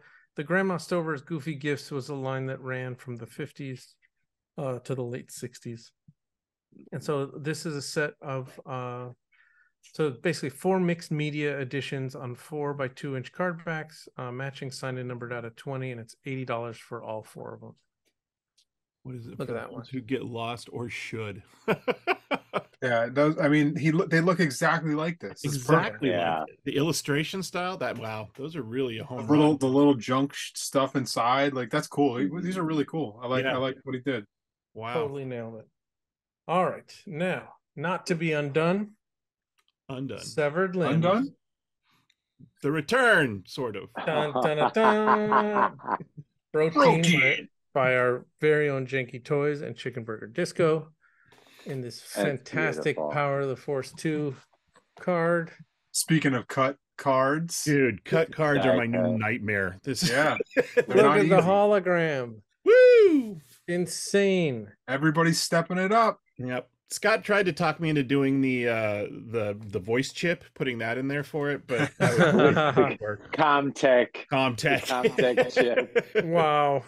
Speaker 4: Grandma Stover's Goofy Gifts was a line that ran from the 50s to the late 60s, and so this is a set of so basically 4 mixed media editions on 4 by 2 inch card backs, matching signed and numbered out of 20, and it's $80 for all 4 of them.
Speaker 5: What is it?
Speaker 4: Look at that one.
Speaker 5: Who get lost or should?
Speaker 3: Yeah, it does. I mean, they look exactly like this.
Speaker 5: Exactly. Yeah. Like the illustration style. Wow, those are really a home
Speaker 3: run. The little junk stuff inside, like that's cool. These are really cool. I like what he did.
Speaker 4: Wow, totally nailed it. All right, now not to be undone. Severed limbs.
Speaker 3: Undone.
Speaker 5: The return, sort of.
Speaker 4: Dun, dun, dun, dun. Protein. By our very own Janky Toys and Chicken Burger Disco in this fantastic Power of the Force 2 card.
Speaker 3: Speaking of cut cards,
Speaker 5: dude, cut cards are my new nightmare.
Speaker 4: Look at the hologram.
Speaker 5: Woo!
Speaker 4: Insane.
Speaker 3: Everybody's stepping it up.
Speaker 5: Yep. Scott tried to talk me into doing the voice chip, putting that in there for it, but that was work.
Speaker 2: Comtech
Speaker 4: chip. Wow.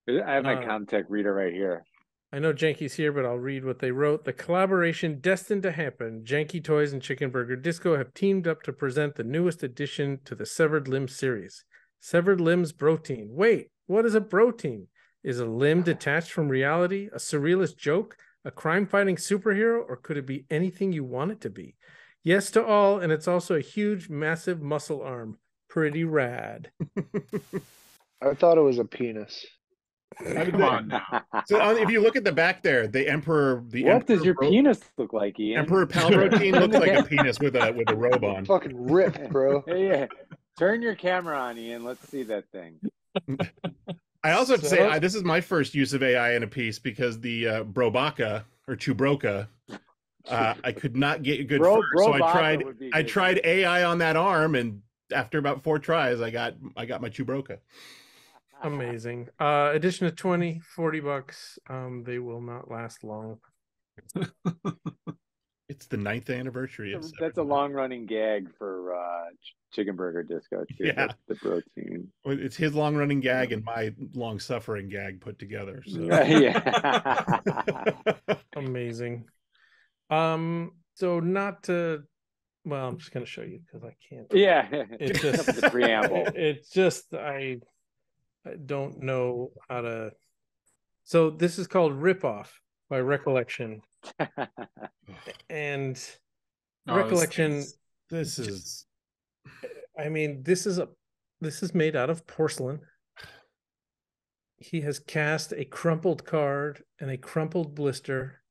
Speaker 2: I have my Comtech reader right here.
Speaker 4: I know Janky's here, but I'll read what they wrote. The collaboration destined to happen. Janky Toys and Chicken Burger Disco have teamed up to present the newest addition to the Severed Limbs series. Severed Limbs Protein. Wait, what is a protein? Is a limb detached from reality, a surrealist joke, a crime-fighting superhero, or could it be anything you want it to be? Yes to all, and it's also a huge, massive muscle arm. Pretty rad.
Speaker 1: I thought it was a penis.
Speaker 3: Come on now.
Speaker 5: So if you look at the back there, the Emperor.
Speaker 2: What does your penis look like, Ian?
Speaker 5: Emperor Palpatine looks like a penis with a robe on.
Speaker 1: Fucking ripped, bro.
Speaker 2: Yeah. Turn your camera on, Ian. Let's see that thing.
Speaker 5: I also have to say this is my first use of AI in a piece because the Brobaka or Chewbroca, I could not get a good fur, so I tried AI on that arm, and after about 4 tries, I got my Chewbroca.
Speaker 4: Amazing. Edition of 20, $40. They will not last long.
Speaker 5: It's the 9th anniversary.
Speaker 2: That's a long-running gag for Chicken Burger Disco too.
Speaker 5: Yeah,
Speaker 2: the protein.
Speaker 5: Well, it's his long-running gag and my long-suffering gag put together. So.
Speaker 2: Yeah.
Speaker 4: Amazing. So not to. Well, I'm just going to show you because I can't.
Speaker 2: Yeah,
Speaker 4: it's just
Speaker 2: the preamble.
Speaker 4: It's just I don't know how to. So this is called Ripoff by Recollection, and Recollection.
Speaker 5: This is.
Speaker 4: I mean, this is made out of porcelain. He has cast a crumpled card and a crumpled blister,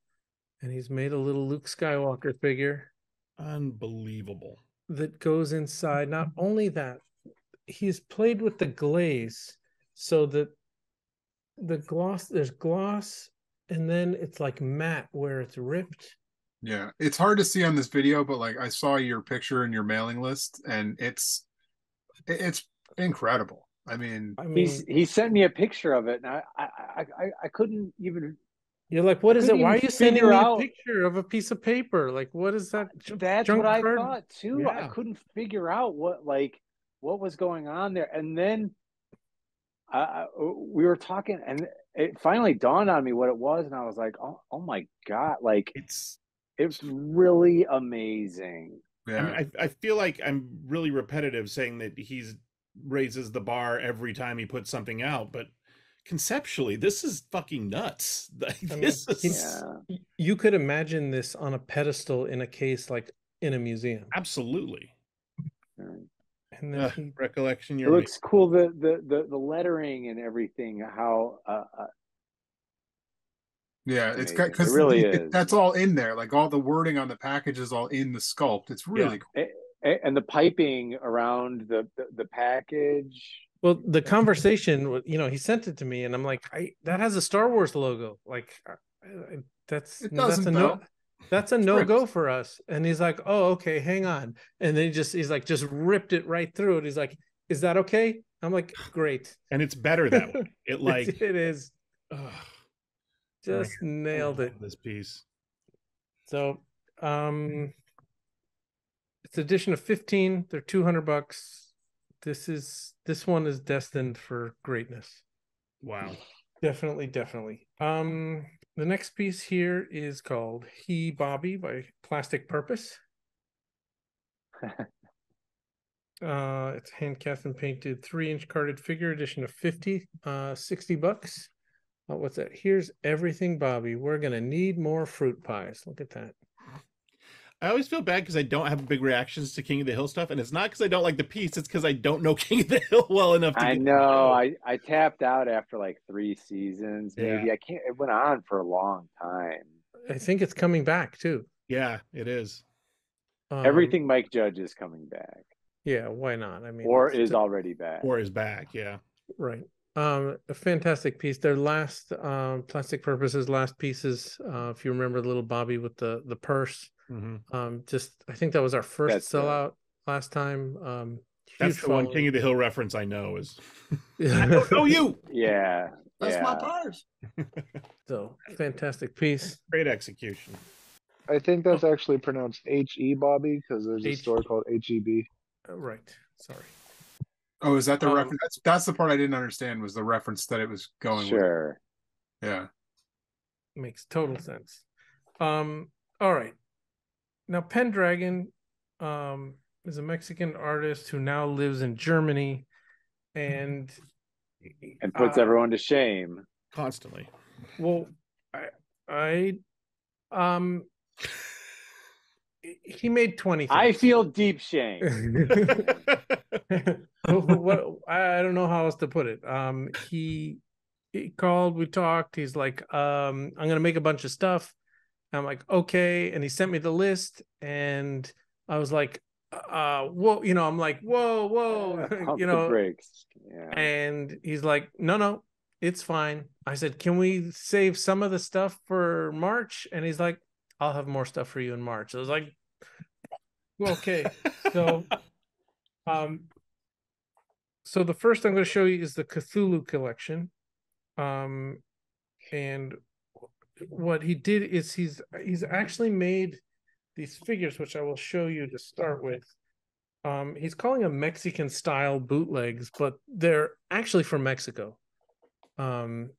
Speaker 4: and he's made a little Luke Skywalker figure.
Speaker 5: Unbelievable.
Speaker 4: That goes inside. Not only that, he's played with the glaze so that there's gloss, and then it's like matte where it's ripped.
Speaker 3: Yeah, it's hard to see on this video, but like I saw your picture and your mailing list, and it's incredible. I mean,
Speaker 2: He sent me a picture of it, and I couldn't even.
Speaker 4: You're like, what is it? Why are you sending
Speaker 2: figure
Speaker 4: me a
Speaker 2: out-
Speaker 4: picture of a piece of paper? Like, what is that?
Speaker 2: That's
Speaker 4: junk
Speaker 2: what I
Speaker 4: card?
Speaker 2: thought too.
Speaker 5: Yeah.
Speaker 2: I couldn't figure out what was going on there, and then we were talking, and it finally dawned on me what it was, and I was like, oh my God, like
Speaker 5: It's
Speaker 2: really amazing.
Speaker 3: yeah,
Speaker 5: I mean, I feel like I'm really repetitive saying that he's raises the bar every time he puts something out, but conceptually, this is fucking nuts. This is
Speaker 4: You could imagine this on a pedestal in a case, like in a museum.
Speaker 5: absolutely.
Speaker 4: And then
Speaker 5: recollection.
Speaker 2: It looks cool. The lettering and everything. How
Speaker 3: yeah, it's got, because
Speaker 2: it really is.
Speaker 3: That's all in there. Like all the wording on the package is all in the sculpt. It's really cool.
Speaker 2: And the piping around the package.
Speaker 4: Well, the conversation, you know, he sent it to me, and I'm like, that has a Star Wars logo. Like, that's a no-go for us. And he's like, oh, okay, hang on. And then he's like, just ripped it right through it. He's like, is that okay? I'm like, great.
Speaker 5: And it's better that way. It
Speaker 4: is. Just nailed it.
Speaker 5: This piece.
Speaker 4: So, it's edition of 15. They're $200. This one is destined for greatness.
Speaker 5: Wow.
Speaker 4: Definitely. The next piece here is called He Bobby by Plastic Purpose. It's hand cast and painted 3-inch carded figure, edition of 50, $60. What's that? Here's everything, Bobby. We're gonna need more fruit pies. Look at that.
Speaker 5: I always feel bad because I don't have big reactions to King of the Hill stuff, and it's not because I don't like the piece; it's because I don't know King of the Hill well enough.
Speaker 2: I know. I tapped out after like 3 seasons. Maybe I can't. It went on for a long time.
Speaker 4: I think it's coming back too.
Speaker 5: Yeah, it is.
Speaker 2: Everything Mike Judge is coming back.
Speaker 4: Yeah, why not? I mean,
Speaker 2: or is already back.
Speaker 5: Or is back. Yeah.
Speaker 4: Right. A fantastic piece. Their last Plastic Purposes last pieces. If you remember, little Bobby with the purse.
Speaker 5: Mm-hmm.
Speaker 4: I think that was our first sellout last time.
Speaker 5: That's the one King of the Hill reference I know is. I don't know you.
Speaker 2: Yeah,
Speaker 3: that's my purse.
Speaker 4: So fantastic piece.
Speaker 5: Great execution.
Speaker 1: I think that's actually pronounced H-E Bobby because there's a store called H-E-B.
Speaker 4: Right. Sorry.
Speaker 3: Oh, is that the reference? That's the part I didn't understand, was the reference that it was going
Speaker 2: with.
Speaker 3: Yeah.
Speaker 4: Makes total sense. All right. Now, Pendragon is a Mexican artist who now lives in Germany and
Speaker 2: puts everyone to shame
Speaker 5: constantly.
Speaker 4: Well, he made 20 things.
Speaker 2: I feel deep shame.
Speaker 4: What I don't know how else to put it. He called, we talked. He's like, I'm gonna make a bunch of stuff. I'm like, okay, and he sent me the list, and I was like, whoa, you know, I'm like, whoa, you know,
Speaker 2: breaks. Yeah.
Speaker 4: And he's like, no, it's fine. I said, can we save some of the stuff for March? And he's like, I'll have more stuff for you in March. I was like, okay. So the first I'm going to show you is the Cthulhu collection. And what he did is he's actually made these figures, which I will show you to start with. He's calling them Mexican style bootlegs, but they're actually from Mexico. And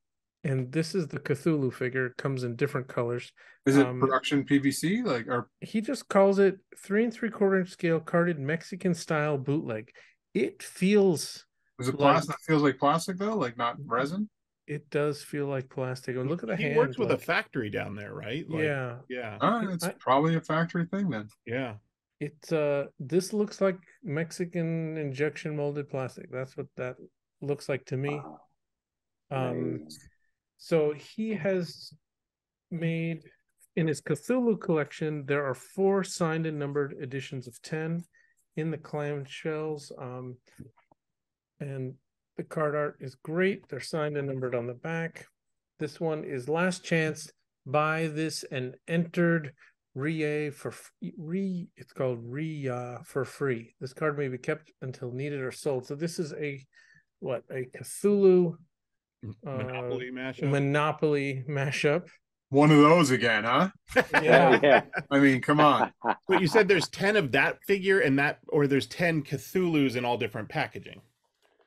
Speaker 4: this is the Cthulhu figure. It comes in different colors.
Speaker 3: Is it production PVC? Or
Speaker 4: he just calls it 3 3/4 inch scale carded Mexican style bootleg. It feels.
Speaker 3: Is it plastic? It feels like plastic though, like not resin.
Speaker 4: It does feel like plastic. And look at the hand.
Speaker 5: He works with a factory down there, right?
Speaker 4: Yeah.
Speaker 3: All right, it's probably a factory thing then.
Speaker 5: Yeah.
Speaker 4: It's this looks like Mexican injection molded plastic. That's what that looks like to me. So he has made in his Cthulhu collection, there are 4 signed and numbered editions of 10 in the clamshells. And the card art is great. They're signed and numbered on the back. This one is last chance. Buy this and entered It's called for free. This card may be kept until needed or sold. So this is a Cthulhu Monopoly mashup.
Speaker 3: One of those again, huh?
Speaker 4: Yeah.
Speaker 3: I mean, come on.
Speaker 5: But you said there's 10 of that figure and that, or there's 10 Cthulhu's in all different packaging.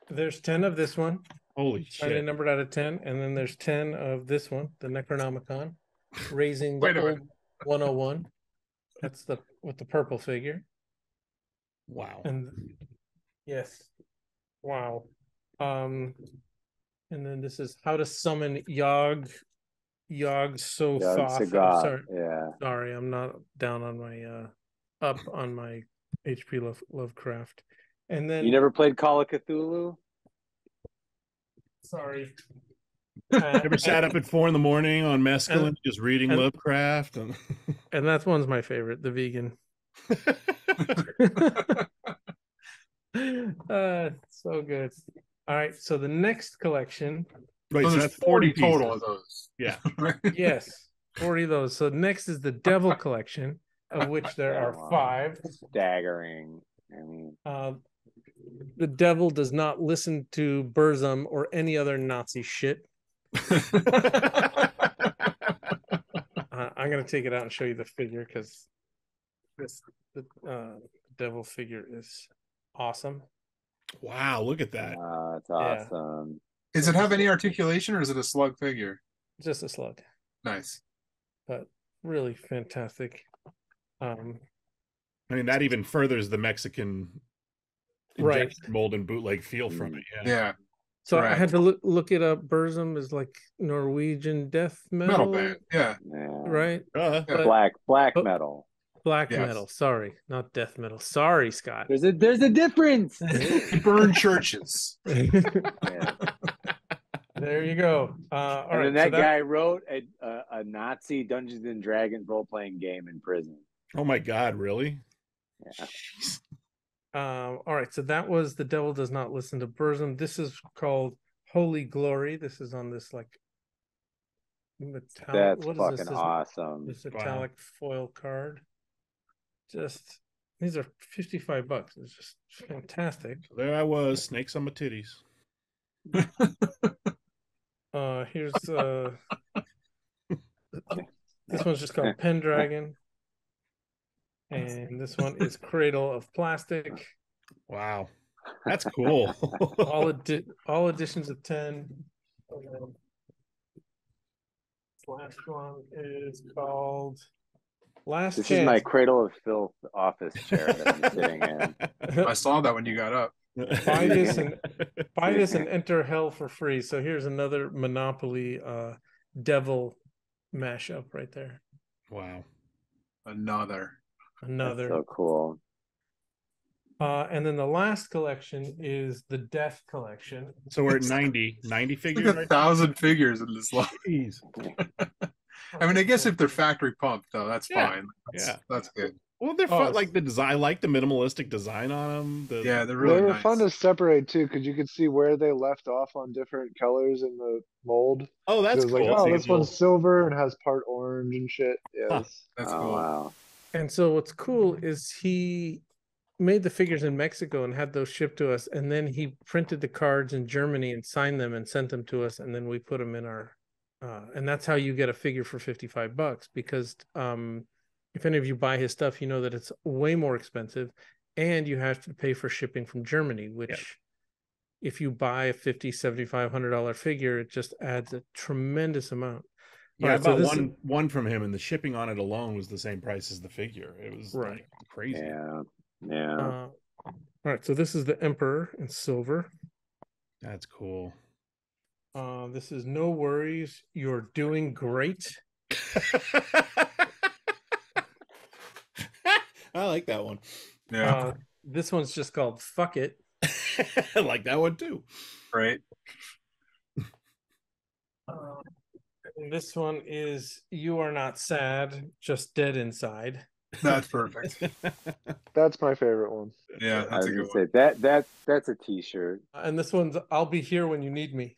Speaker 4: There's 10 of this one.
Speaker 5: Holy shit.
Speaker 4: Numbered out of 10. And then there's 10 of this one, the Necronomicon, raising the old 101. That's with the purple figure.
Speaker 5: Wow.
Speaker 4: And yes. Wow. And then this is how to summon Yog Sothoth. Sorry.
Speaker 2: Yeah.
Speaker 4: Sorry, I'm not down on my up on my HP Lovecraft. And then
Speaker 2: you never played Call of Cthulhu?
Speaker 4: Sorry.
Speaker 5: Ever sat up at 4 a.m. on mescaline just reading Lovecraft?
Speaker 4: And that one's my favorite, the vegan. So good. All right, so the next collection.
Speaker 5: Wait,
Speaker 3: so
Speaker 5: that's
Speaker 3: 40 total of those.
Speaker 5: Yeah.
Speaker 4: Yes, 40 of those. So next is the Devil collection, of which there are 5.
Speaker 2: Staggering. I mean,
Speaker 4: the Devil does not listen to Burzum or any other Nazi shit. I'm gonna take it out and show you the figure because the Devil figure is awesome.
Speaker 5: Wow, look at that.
Speaker 2: it's awesome.
Speaker 3: Does it have any articulation or is it a slug figure?
Speaker 4: Just a slug.
Speaker 3: Nice.
Speaker 4: But really fantastic.
Speaker 5: I mean, that even furthers the Mexican injection mold and bootleg feel from it.
Speaker 3: Yeah.
Speaker 4: So I had to look it up. Burzum is like Norwegian death metal
Speaker 3: band. Yeah.
Speaker 4: Right?
Speaker 2: Black metal.
Speaker 4: Black metal. Sorry, not death metal. Sorry, Scott.
Speaker 2: There's a difference.
Speaker 3: Burn churches.
Speaker 4: There you go.
Speaker 2: And then that guy wrote a Nazi Dungeons and Dragons role-playing game in prison.
Speaker 5: Oh my God, really?
Speaker 2: Yeah.
Speaker 4: All right, so that was The Devil Does Not Listen to Burzum. This is called Holy Glory. This is on this like metallic.
Speaker 2: That's fucking awesome.
Speaker 4: This metallic foil card. Just these are $55. It's just fantastic.
Speaker 5: So there I was, snakes on my titties.
Speaker 4: Here's this one's just called Pendragon. And this one is Cradle of Plastic.
Speaker 5: Wow. That's cool.
Speaker 4: all editions of 10. Last one is called Last
Speaker 2: This
Speaker 4: Chance.
Speaker 2: is my Cradle of Filth office chair that I'm sitting in.
Speaker 3: I saw that when you got up.
Speaker 4: Buy this and enter hell for free. So here's another Monopoly Devil mashup right there.
Speaker 5: Wow.
Speaker 3: Another.
Speaker 2: That's so cool.
Speaker 4: And then the last collection is the Death collection.
Speaker 5: So we're at 90 figures.
Speaker 3: Like 1,000 figures in this line.
Speaker 5: Jeez.
Speaker 3: I mean, I guess if they're factory pumped, though, that's fine. That's good.
Speaker 5: Well, they're fun. Like the design, I like the minimalistic design on them.
Speaker 3: They're really
Speaker 1: They were
Speaker 3: nice.
Speaker 1: fun to separate too, because you could see where they left off on different colors in the mold.
Speaker 5: Oh, that's
Speaker 1: cool.
Speaker 5: Like,
Speaker 1: oh, this one's silver and has part orange and shit. Yes,
Speaker 3: that's cool.
Speaker 2: Wow.
Speaker 4: And so what's cool is he made the figures in Mexico and had those shipped to us, and then he printed the cards in Germany and signed them and sent them to us, and then we put them in our and that's how you get a figure for $55, because if any of you buy his stuff, you know that it's way more expensive, and you have to pay for shipping from Germany, which if you buy a $50, $75, $100 figure, it just adds a tremendous amount.
Speaker 5: Yeah, I bought one from him, and the shipping on it alone was the same price as the figure. It was like crazy.
Speaker 2: Yeah.
Speaker 4: All right, so this is the Emperor in silver.
Speaker 5: That's cool.
Speaker 4: This is No Worries, You're Doing Great.
Speaker 5: I like that one.
Speaker 3: Yeah.
Speaker 4: This one's just called Fuck It.
Speaker 5: I like that one too.
Speaker 3: Right.
Speaker 4: And this one is You Are Not Sad, Just Dead Inside.
Speaker 3: That's perfect.
Speaker 1: that's my favorite one.
Speaker 3: Yeah,
Speaker 2: I
Speaker 3: that's
Speaker 2: was
Speaker 3: a good
Speaker 2: gonna
Speaker 3: one.
Speaker 2: say that's a t-shirt.
Speaker 4: And this one's I'll Be Here When You Need Me.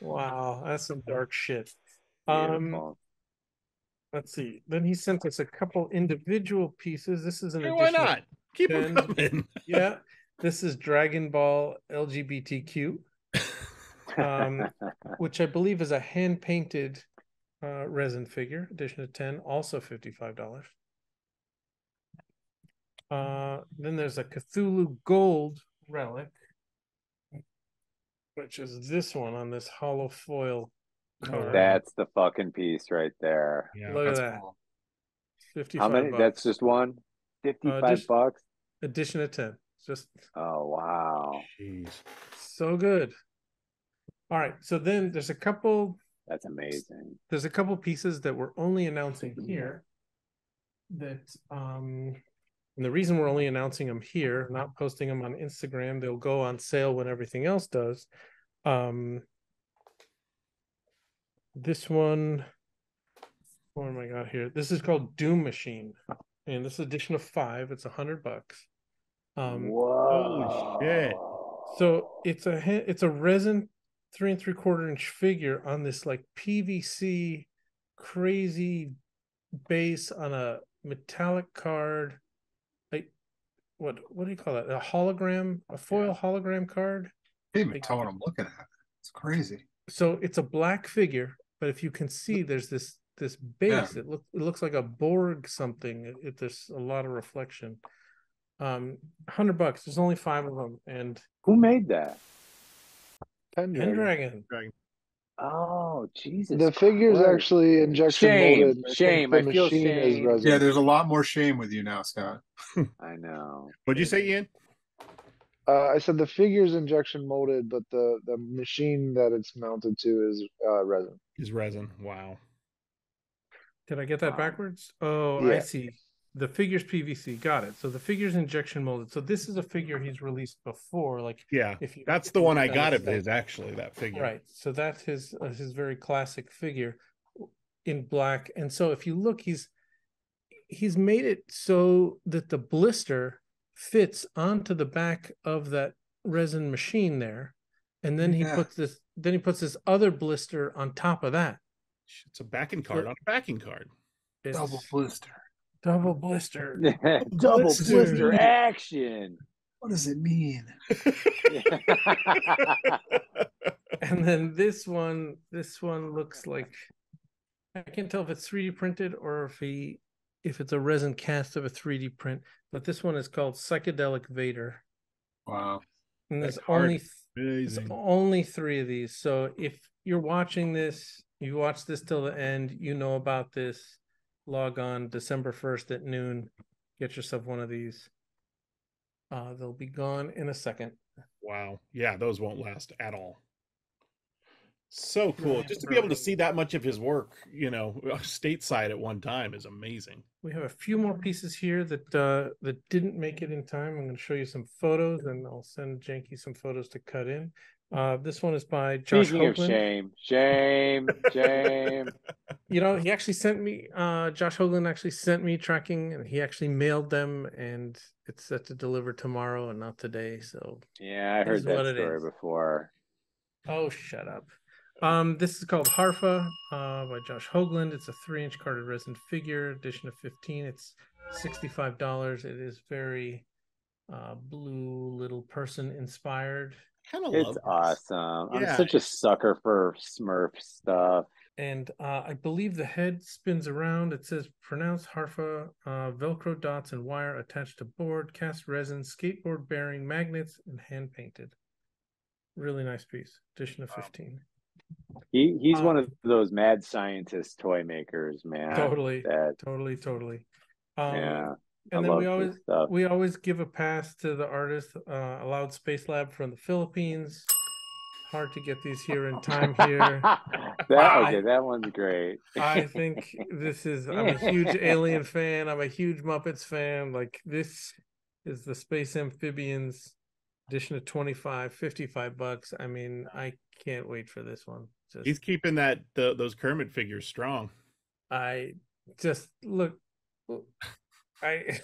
Speaker 4: Wow, that's some dark shit.
Speaker 2: Beautiful.
Speaker 4: Let's see. Then he sent us a couple individual pieces. This is an
Speaker 5: Hey,
Speaker 4: addition.
Speaker 5: why not? Keep them coming.
Speaker 4: Yeah. This is Dragon Ball LGBTQ, which I believe is a hand painted resin figure, edition of 10, also $55. Then there's a Cthulhu Gold relic, which is this one on this hollow foil card.
Speaker 2: That's the fucking piece right there.
Speaker 5: Yeah,
Speaker 4: Look at that.
Speaker 3: Cool.
Speaker 4: 55
Speaker 2: How many?
Speaker 4: bucks.
Speaker 2: That's just one. 55 bucks.
Speaker 4: Edition of 10. Just
Speaker 2: Oh wow.
Speaker 5: Jeez.
Speaker 4: so good. All right. So then there's a couple.
Speaker 2: That's amazing.
Speaker 4: There's a couple pieces that we're only announcing here. That and the reason we're only announcing them here, not posting them on Instagram, they'll go on sale when everything else does. This one, what am I got here? This is called Doom Machine, and this is edition of 5. It's $100.
Speaker 2: Whoa.
Speaker 5: Holy shit.
Speaker 4: So it's a resin 3 3/4 inch figure on this like PVC crazy base on a metallic card. Like what do you call that? A hologram, a foil hologram card.
Speaker 3: I can't even tell what I'm looking at. It's crazy.
Speaker 4: So it's a black figure, but if you can see, there's this base.
Speaker 3: Yeah.
Speaker 4: It looks like a Borg something. There's a lot of reflection. $100. There's only 5 of them, and
Speaker 2: Who made that?
Speaker 4: Pendragon.
Speaker 2: Oh Jesus!
Speaker 1: The figure's
Speaker 2: Christ.
Speaker 1: actually injection molded.
Speaker 2: Shame.
Speaker 1: The
Speaker 2: I feel
Speaker 1: machine is
Speaker 2: shame.
Speaker 1: resin.
Speaker 3: Yeah, there's a lot more shame with you now, Scott.
Speaker 2: I know.
Speaker 5: What'd you say, Ian?
Speaker 1: I said the figure's injection molded, but the machine that it's mounted to is resin.
Speaker 5: Is resin. Wow.
Speaker 4: Did I get that
Speaker 2: Wow.
Speaker 4: backwards? Oh,
Speaker 1: Yeah.
Speaker 4: I see. The figure's PVC. Got it. So the figure's injection molded. So this is a figure he's released before. Like,
Speaker 5: Yeah.
Speaker 4: if you
Speaker 5: That's the one I
Speaker 4: look at
Speaker 5: got
Speaker 4: it,
Speaker 5: of his, actually, that figure.
Speaker 4: right. So that's his very classic figure in black. And so if you look, he's made it so that the blister fits onto the back of that resin machine there, and then he puts this other blister on top of that.
Speaker 5: It's a backing card on a backing card.
Speaker 4: It's
Speaker 3: Double blister.
Speaker 4: double blister.
Speaker 2: Double
Speaker 4: Blister.
Speaker 2: blister action.
Speaker 3: What does it mean?
Speaker 4: And then this one looks like, I can't tell if it's 3D printed or if it's a resin cast of a 3D print, but this one is called Psychedelic Vader.
Speaker 3: Wow.
Speaker 4: And there's
Speaker 5: Amazing.
Speaker 4: only 3 of these. So if you're watching this, you watch this till the end, you know about this, log on December 1st at noon, get yourself one of these. They'll be gone in a second.
Speaker 5: Wow. Yeah, those won't last at all. So cool. Just to be able to see that much of his work, stateside at one time is amazing.
Speaker 4: We have a few more pieces here that didn't make it in time. I'm going to show you some photos, and I'll send Janky some photos to cut in. This one is by Josh
Speaker 2: Speaking of
Speaker 4: Hoagland.
Speaker 2: shame.
Speaker 4: He actually sent me, Josh Hoagland actually sent me tracking, and he actually mailed them, and it's set to deliver tomorrow and not today. So
Speaker 2: Yeah, I heard that story before.
Speaker 4: Oh, shut up. This is called Harfa by Josh Hoagland. It's a 3-inch carded resin figure, edition of 15. It's $65. It is very blue little person inspired.
Speaker 2: It's awesome.
Speaker 5: Yeah.
Speaker 2: I'm such a sucker for Smurf stuff.
Speaker 4: And I believe the head spins around. It says pronounce Harfa, Velcro dots and wire attached to board, cast resin, skateboard bearing, magnets, and hand painted. Really nice piece. Edition of 15.
Speaker 2: He's one of those mad scientist toy makers, man.
Speaker 4: Totally.
Speaker 2: Yeah.
Speaker 4: And then we always give a pass to the artist, Allowed Space Lab from the Philippines. Hard to get these here in time here.
Speaker 2: That one's great.
Speaker 4: I think I'm a huge Alien fan. I'm a huge Muppets fan. Like, this is the Space Amphibians edition of 25, $55. I mean, I can't wait for this one.
Speaker 5: He's keeping those Kermit figures strong.
Speaker 4: I just look.
Speaker 2: That's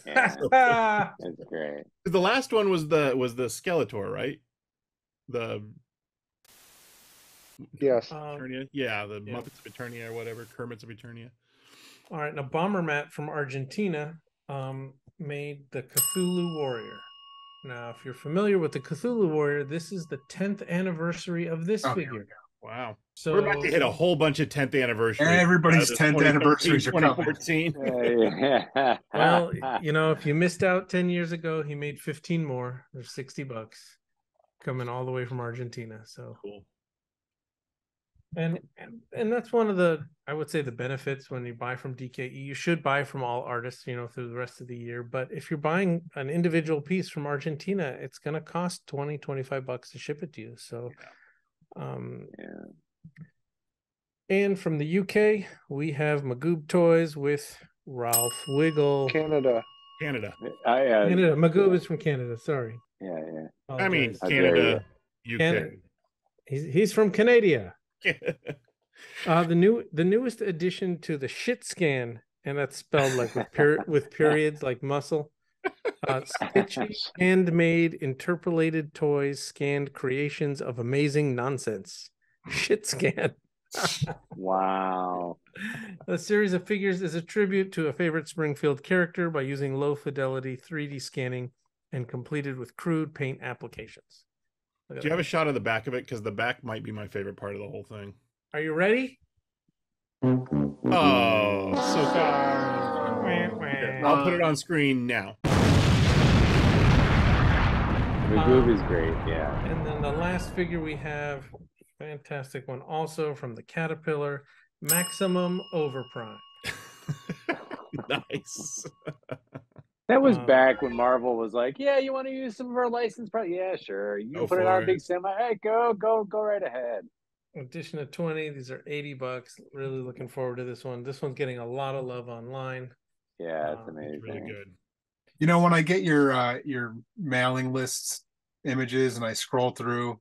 Speaker 2: great.
Speaker 5: The last one was the Skeletor, right? The
Speaker 1: Yes.
Speaker 5: Eternia. Yeah, the Muppets of Eternia or whatever, Kermits of Eternia.
Speaker 4: All right, now Bomber Matt from Argentina made the Cthulhu Warrior. Now, if you're familiar with the Cthulhu Warrior, this is the 10th anniversary of this figure.
Speaker 5: Wow.
Speaker 4: So
Speaker 5: we're about to hit a whole bunch of 10th anniversaries.
Speaker 3: Everybody's 10th anniversaries are coming.
Speaker 5: 2014.
Speaker 4: Well, you know, if you missed out 10 years ago, he made 15 more. They're $60 coming all the way from Argentina. So
Speaker 5: cool.
Speaker 4: And that's one of the, I would say, the benefits when you buy from DKE. You should buy from all artists, you know, through the rest of the year. But if you're buying an individual piece from Argentina, it's going to cost $20-25 to ship it to you. So, And from the UK, we have Magoob Toys with Ralph Wiggle.
Speaker 1: Canada.
Speaker 5: Canada.
Speaker 4: Magoob is from Canada. Sorry.
Speaker 2: Yeah.
Speaker 5: I mean, Canada, UK.
Speaker 4: Canada. He's from Canada. The newest addition to the shit scan, and that's spelled like with periods like muscle. Stitchy, handmade, interpolated toys, scanned creations of amazing nonsense. Shit scan.
Speaker 2: Wow.
Speaker 4: The series of figures is a tribute to a favorite Springfield character by using low fidelity 3D scanning and completed with crude paint applications.
Speaker 5: Do you have a shot of the back of it? Because the back might be my favorite part of the whole thing.
Speaker 4: Are you ready?
Speaker 5: Oh, so good. I'll put it on screen now.
Speaker 2: Magoob is great, yeah.
Speaker 4: And then the last figure we have, fantastic one also from the Caterpillar, Maximum Overprime.
Speaker 5: Nice.
Speaker 2: That was back when Marvel was like, yeah, you want to use some of our licensed products? Yeah, sure. You put it on a big semi. Hey, go right ahead.
Speaker 4: Edition of 20. These are $80. Really looking forward to this one. This one's getting a lot of love online.
Speaker 2: Yeah, it's amazing.
Speaker 5: It's really good.
Speaker 3: You know, when I get your mailing lists images and I scroll through,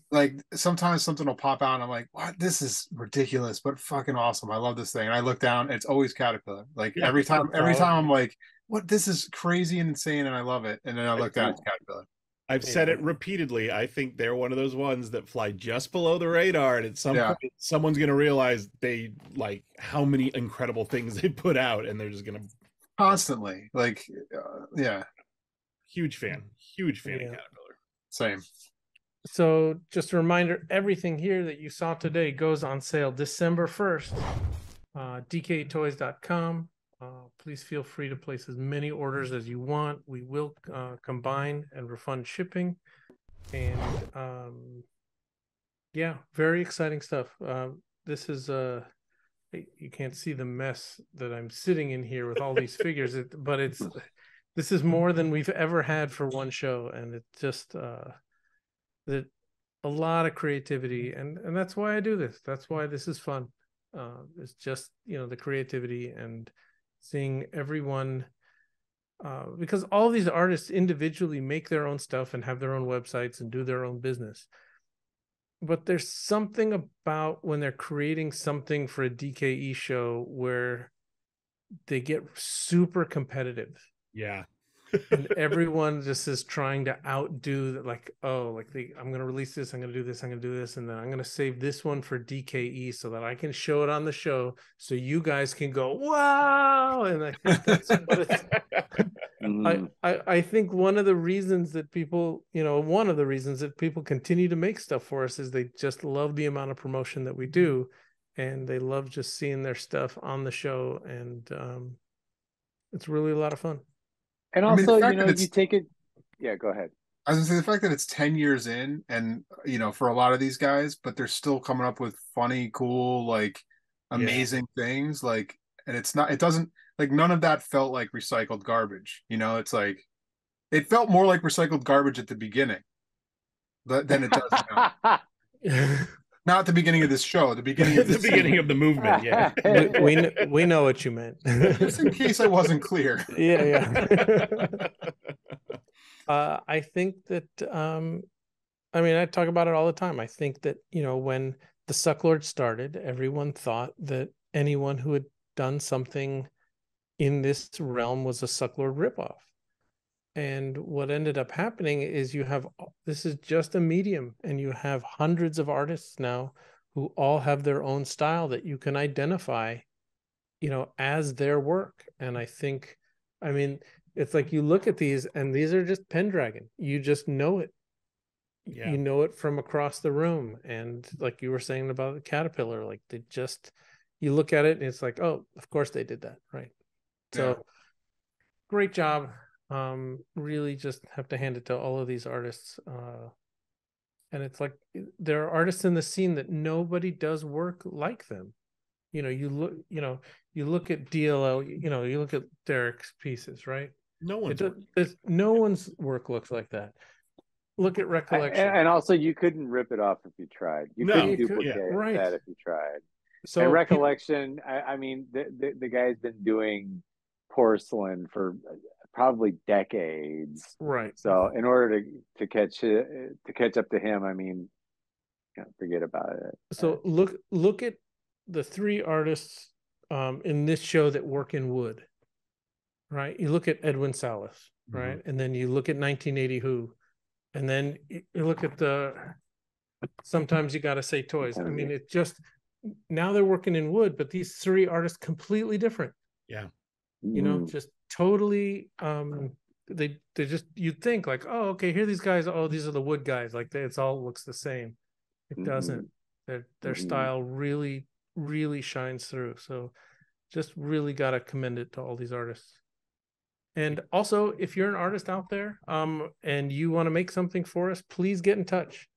Speaker 3: like sometimes something will pop out and I'm like, what? This is ridiculous, but fucking awesome. I love this thing. And I look down, it's always Caterpillar. Like every time I'm like, what? This is crazy and insane, and I love it. And then I look down, it's Caterpillar.
Speaker 5: I've said it repeatedly. I think they're one of those ones that fly just below the radar, and at some point, someone's going to realize they like how many incredible things they put out, and they're just going to
Speaker 3: constantly
Speaker 5: Huge fan of Caterpillar.
Speaker 3: Same.
Speaker 4: So just a reminder, everything here that you saw today goes on sale December 1st. DKEtoys.com. Please feel free to place as many orders as you want. We will combine and refund shipping. And very exciting stuff. This is you can't see the mess that I'm sitting in here with all these figures, but this is more than we've ever had for one show, and it's just that a lot of creativity, and that's why I do this. That's why this is fun. It's just, you know, the creativity and seeing everyone, because all these artists individually make their own stuff and have their own websites and do their own business. But there's something about when they're creating something for a DKE show where they get super competitive.
Speaker 5: Yeah.
Speaker 4: And everyone just is trying to outdo, like, I'm going to release this, I'm going to do this, I'm going to do this, and then I'm going to save this one for DKE so that I can show it on the show so you guys can go, wow! And I think that's what I think one of the reasons that people continue to make stuff for us is they just love the amount of promotion that we do, and they love just seeing their stuff on the show, and it's really a lot of fun.
Speaker 2: And also, you take it. Yeah, go ahead.
Speaker 3: I was gonna say the fact that it's 10 years in, and for a lot of these guys, but they're still coming up with funny, cool, like amazing things. Like, and it doesn't like none of that felt like recycled garbage. It's like it felt more like recycled garbage at the beginning, than it does now. Not the beginning of this show, the beginning of
Speaker 5: beginning of the movement. Yeah,
Speaker 4: we know what you meant.
Speaker 3: Just in case I wasn't clear.
Speaker 4: Yeah. I think that I talk about it all the time. I think that when the Sucklord started, everyone thought that anyone who had done something in this realm was a Sucklord ripoff. And what ended up happening is this is just a medium, and you have hundreds of artists now who all have their own style that you can identify, as their work. And I mean, it's like you look at these and these are just Pendragon. You just know it. Yeah. You know it from across the room. And like you were saying about the caterpillar, like you look at it and it's like, oh, of course they did that. Right. So great job. Really just have to hand it to all of these artists. And it's like there are artists in the scene that nobody does work like them. You look at DLL, you look at Derek's pieces, right?
Speaker 5: No
Speaker 4: one's work looks like that. Look at Recollection.
Speaker 2: And also you couldn't rip it off if you tried. You couldn't duplicate that if you tried. So and Recollection, I mean, the guy's been doing porcelain for probably decades,
Speaker 4: right?
Speaker 2: So in order to catch up to him, I mean, forget about it.
Speaker 4: So look at the three artists in this show that work in wood, right? You look at Edwin Salas, right? And then you look at 1980 Who, and then you look at sometimes you got to say Toys. I mean, it just, now they're working in wood, but these three artists completely different.
Speaker 5: Yeah.
Speaker 4: Just totally, they just, you'd think like, oh, okay, here are these guys. Oh, these are the wood guys. Like it's all looks the same. It doesn't. Their style really, really shines through. So just really got to commend it to all these artists. And also, if you're an artist out there and you want to make something for us, please get in touch.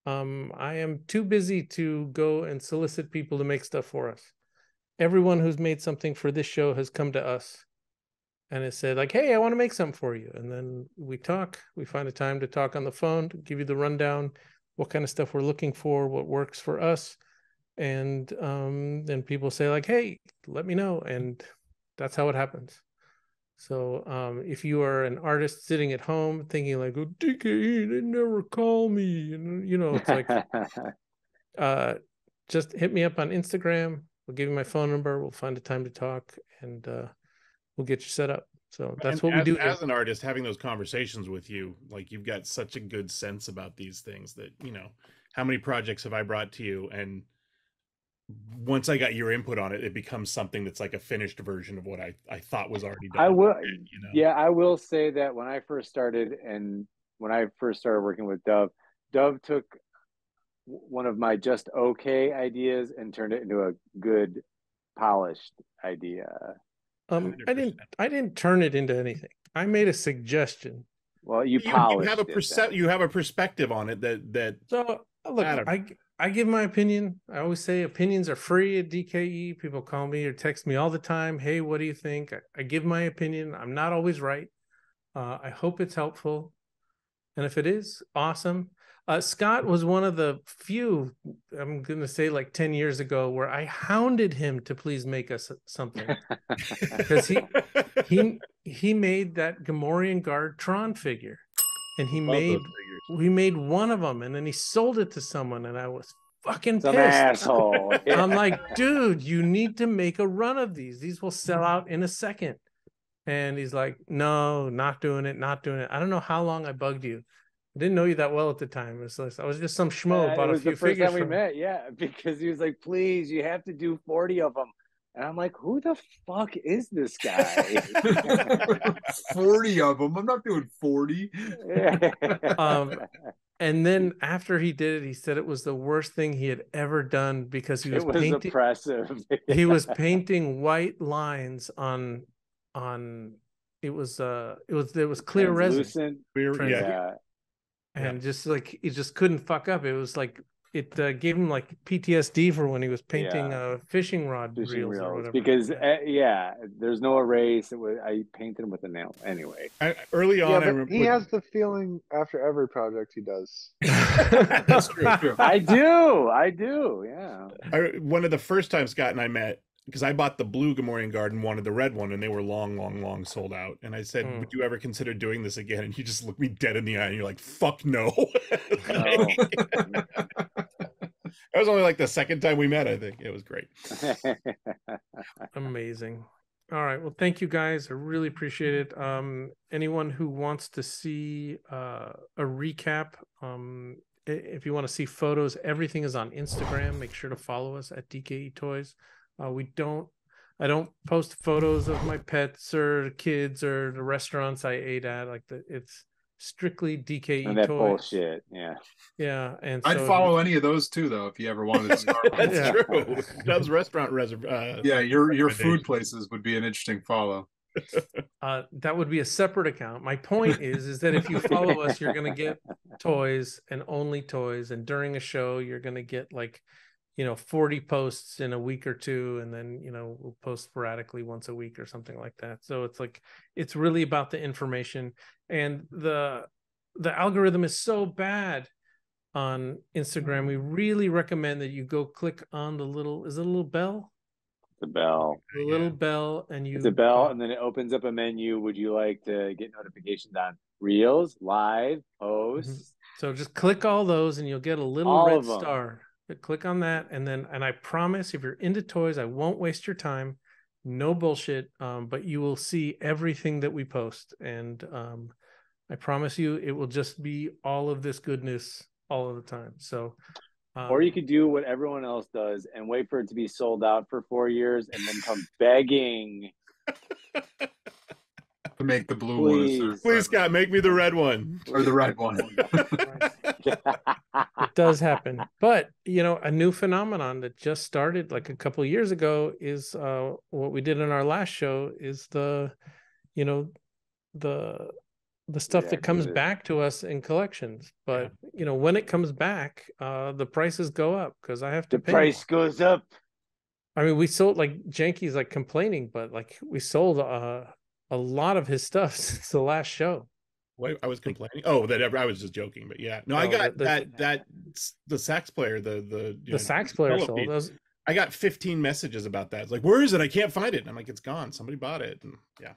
Speaker 4: I am too busy to go and solicit people to make stuff for us. Everyone who's made something for this show has come to us and has said like, hey, I want to make something for you. And then we find a time to talk on the phone, to give you the rundown, what kind of stuff we're looking for, what works for us. And then people say like, hey, let me know. And that's how it happens. So if you are an artist sitting at home thinking like, oh, DKE, they never call me. And, it's like, just hit me up on Instagram. We'll give you my phone number. We'll find a time to talk, and we'll get you set up. So that's what we do.
Speaker 5: As an artist, having those conversations with you, like you've got such a good sense about these things that, how many projects have I brought to you? And once I got your input on it, it becomes something that's like a finished version of what I thought was already done.
Speaker 2: I will say that when I first started working with Dove took one of my just okay ideas and turned it into a good polished idea.
Speaker 4: 100%. I didn't turn it into anything. I made a suggestion.
Speaker 2: Well, you have
Speaker 5: a perspective on it that
Speaker 4: so look, I give my opinion. I always say opinions are free at DKE. People call me or text me all the time. Hey, what do you think? I give my opinion. I'm not always right. I hope it's helpful. And if it is, awesome. Scott was one of the few, I'm going to say like 10 years ago, where I hounded him to please make us something. Because he made that Gamorrean Guard Tron figure. And he made one of them, and then he sold it to someone, and I was fucking pissed.
Speaker 2: Asshole. Yeah.
Speaker 4: I'm like, dude, you need to make a run of these. These will sell out in a second. And he's like, no, not doing it. I don't know how long I bugged you. I didn't know you that well at the time. I was just some schmo about a few figures.
Speaker 2: It was the first time we met, because he was like, please, you have to do 40 of them. And I'm like, who the fuck is this guy?
Speaker 3: 40 of them. I'm not doing 40.
Speaker 4: And then after he did it, he said it was the worst thing he had ever done because he was painting.
Speaker 2: Oppressive.
Speaker 4: He was painting white lines on. It was clear resin. And just like he just couldn't fuck up. It was like it gave him like PTSD for when he was painting fishing reels or whatever.
Speaker 2: Because there's no erase. I painted him with a nail anyway.
Speaker 5: Early on,
Speaker 1: he has the feeling after every project he does.
Speaker 5: That's true.
Speaker 2: I do. Yeah.
Speaker 5: One of the first times Scott and I met, because I bought the blue Gamorrean Guard and wanted the red one, and they were long sold out. And I said, would you ever consider doing this again? And you just looked me dead in the eye, and you're like, fuck no. That was only like the second time we met, I think. It was great.
Speaker 4: Amazing. All right. Well, thank you guys. I really appreciate it. Anyone who wants to see a recap, if you want to see photos, everything is on Instagram. Make sure to follow us at DKE Toys. I don't post photos of my pets or kids or the restaurants I ate at. It's strictly DKE
Speaker 2: And that
Speaker 4: Toys.
Speaker 2: bullshit. Yeah.
Speaker 4: Yeah. And
Speaker 3: I'd
Speaker 4: so
Speaker 3: follow any of those too, though, if you ever wanted to start.
Speaker 5: That's
Speaker 4: Yeah.
Speaker 5: true. Dove's restaurant
Speaker 3: Yeah, your food
Speaker 5: recommendations.
Speaker 3: places would be an interesting follow.
Speaker 4: that would be a separate account. My point is that if you follow us, you're going to get toys and only toys. And during a show, you're going to get 40 posts in a week or two. And then, we'll post sporadically once a week or something like that. So it's really about the information. And the algorithm is so bad on Instagram. We really recommend that you go click on the little bell?
Speaker 2: The bell.
Speaker 4: The little bell, and
Speaker 2: It's a bell, and then it opens up a menu. Would you like to get notifications on reels, live, posts?
Speaker 4: So just click all those, and you'll get a little
Speaker 2: All
Speaker 4: red
Speaker 2: of them.
Speaker 4: star. Click on that, and I promise, if you're into toys, I won't waste your time. No bullshit. But you will see everything that we post, and I promise you, it will just be all of this goodness all of the time. So.
Speaker 2: Or you could do what everyone else does and wait for it to be sold out for 4 years and then come begging
Speaker 3: To make the blue
Speaker 2: Please.
Speaker 3: one.
Speaker 5: Please, Scott, make me the red one.
Speaker 3: Or the red one.
Speaker 4: It does happen. But, a new phenomenon that just started like a couple of years ago is what we did in our last show is the stuff that comes back to us in collections. But, when it comes back, the prices go up because I have to pay.
Speaker 2: The price goes up.
Speaker 4: I mean, we sold, Janky's complaining, but we sold a lot of his stuff since the last show.
Speaker 5: Wait, I was complaining. Oh, I was just joking, but yeah. No, I got the sax player, the
Speaker 4: sax player sold those.
Speaker 5: I got 15 messages about that. It's like, where is it? I can't find it. And I'm like, it's gone. Somebody bought it. And yeah.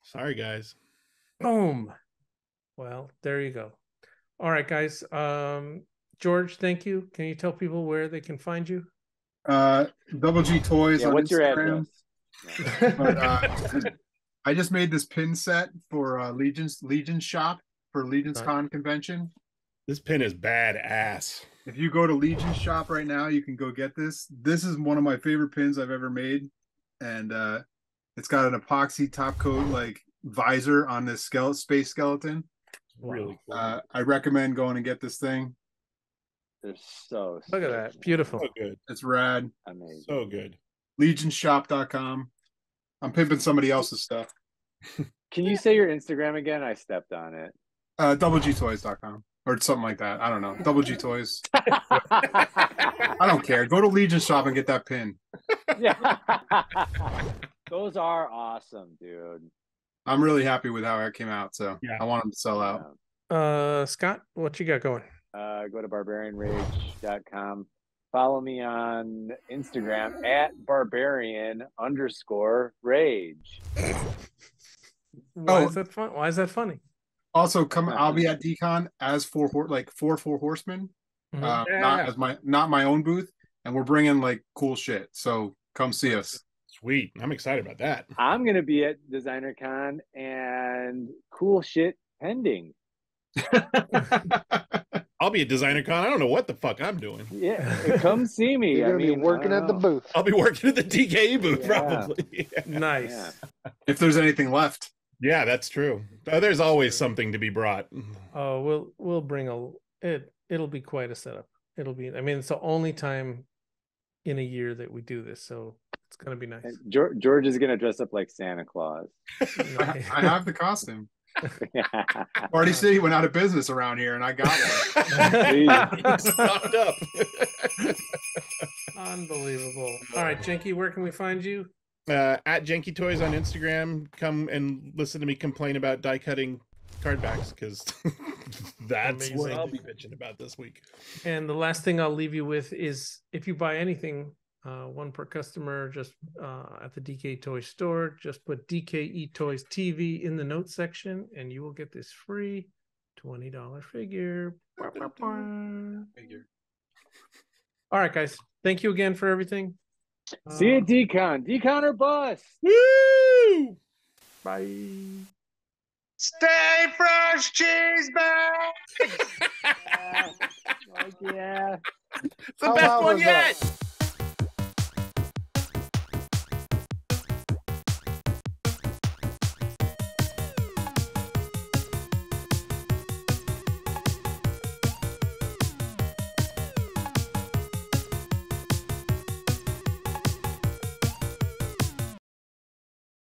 Speaker 5: Sorry, guys.
Speaker 4: Boom. Well, there you go. All right, guys. George, thank you. Can you tell people where they can find you?
Speaker 3: Double G Toys on
Speaker 2: what's
Speaker 3: Instagram.
Speaker 2: Your address?
Speaker 3: But, I just made this pin set for Legion shop for Legion's Con convention.
Speaker 5: This pin is badass.
Speaker 3: If you go to Legion shop right now, you can go get this. This is one of my favorite pins I've ever made, and it's got an epoxy top coat visor on this space skeleton.
Speaker 5: Really cool.
Speaker 3: I recommend going and get this thing.
Speaker 2: They're so
Speaker 4: look at that. Beautiful.
Speaker 5: So good.
Speaker 3: It's rad.
Speaker 2: Amazing.
Speaker 5: So good.
Speaker 3: Legionshop.com. I'm pimping somebody else's stuff.
Speaker 2: Can you say your Instagram again? I stepped on it.
Speaker 3: DoubleGToys.com or something like that. I don't know. Double G Toys. I don't care. Go to Legion shop and get that pin.
Speaker 2: Yeah. Those are awesome, dude.
Speaker 3: I'm really happy with how it came out, so
Speaker 5: yeah.
Speaker 3: I want them to sell out.
Speaker 4: Scott, what you got going?
Speaker 2: Go to barbarianrage.com. Follow me on Instagram at barbarian_rage.
Speaker 4: Why is that fun? Why is that funny?
Speaker 3: Also, I'll be at DCON as four horsemen, not my own booth, and we're bringing cool shit. So come see us.
Speaker 5: Sweet, I'm excited about that.
Speaker 2: I'm gonna be at Designer Con and cool shit pending.
Speaker 5: I'll be at Designer Con. I don't know what the fuck I'm doing.
Speaker 2: Yeah, come see me.
Speaker 1: You're gonna be working at the booth.
Speaker 5: I'll be working at the DKE booth probably. Yeah.
Speaker 4: Nice.
Speaker 2: Yeah.
Speaker 3: If there's anything left.
Speaker 5: Yeah, that's true. There's always something to be brought.
Speaker 4: Oh, we'll bring it'll be quite a setup. It's the only time in a year that we do this, so it's gonna be nice.
Speaker 2: George is gonna dress up like Santa Claus.
Speaker 3: I have the costume. Party City went out of business around here, and I got one.
Speaker 5: Stocked up.
Speaker 4: Unbelievable. All right, Janky, where can we find you?
Speaker 5: At Janky Toys on Instagram. Come and listen to me complain about die cutting card backs, because that's
Speaker 4: Amazing.
Speaker 5: what I'll be bitching about this week.
Speaker 4: And the last thing I'll leave you with is, if you buy anything, one per customer, just at the DKE Toys store, just put DKE Toys TV in the notes section, and you will get this free $20 figure. All right, guys. Thank you again for everything.
Speaker 2: See you, DCON. DCON or bust.
Speaker 5: Woo!
Speaker 4: Bye.
Speaker 3: Stay fresh, cheese bag.
Speaker 2: Yeah. Like, yeah.
Speaker 5: It's the
Speaker 1: How
Speaker 5: best
Speaker 1: loud
Speaker 5: one
Speaker 1: was that?
Speaker 5: yet.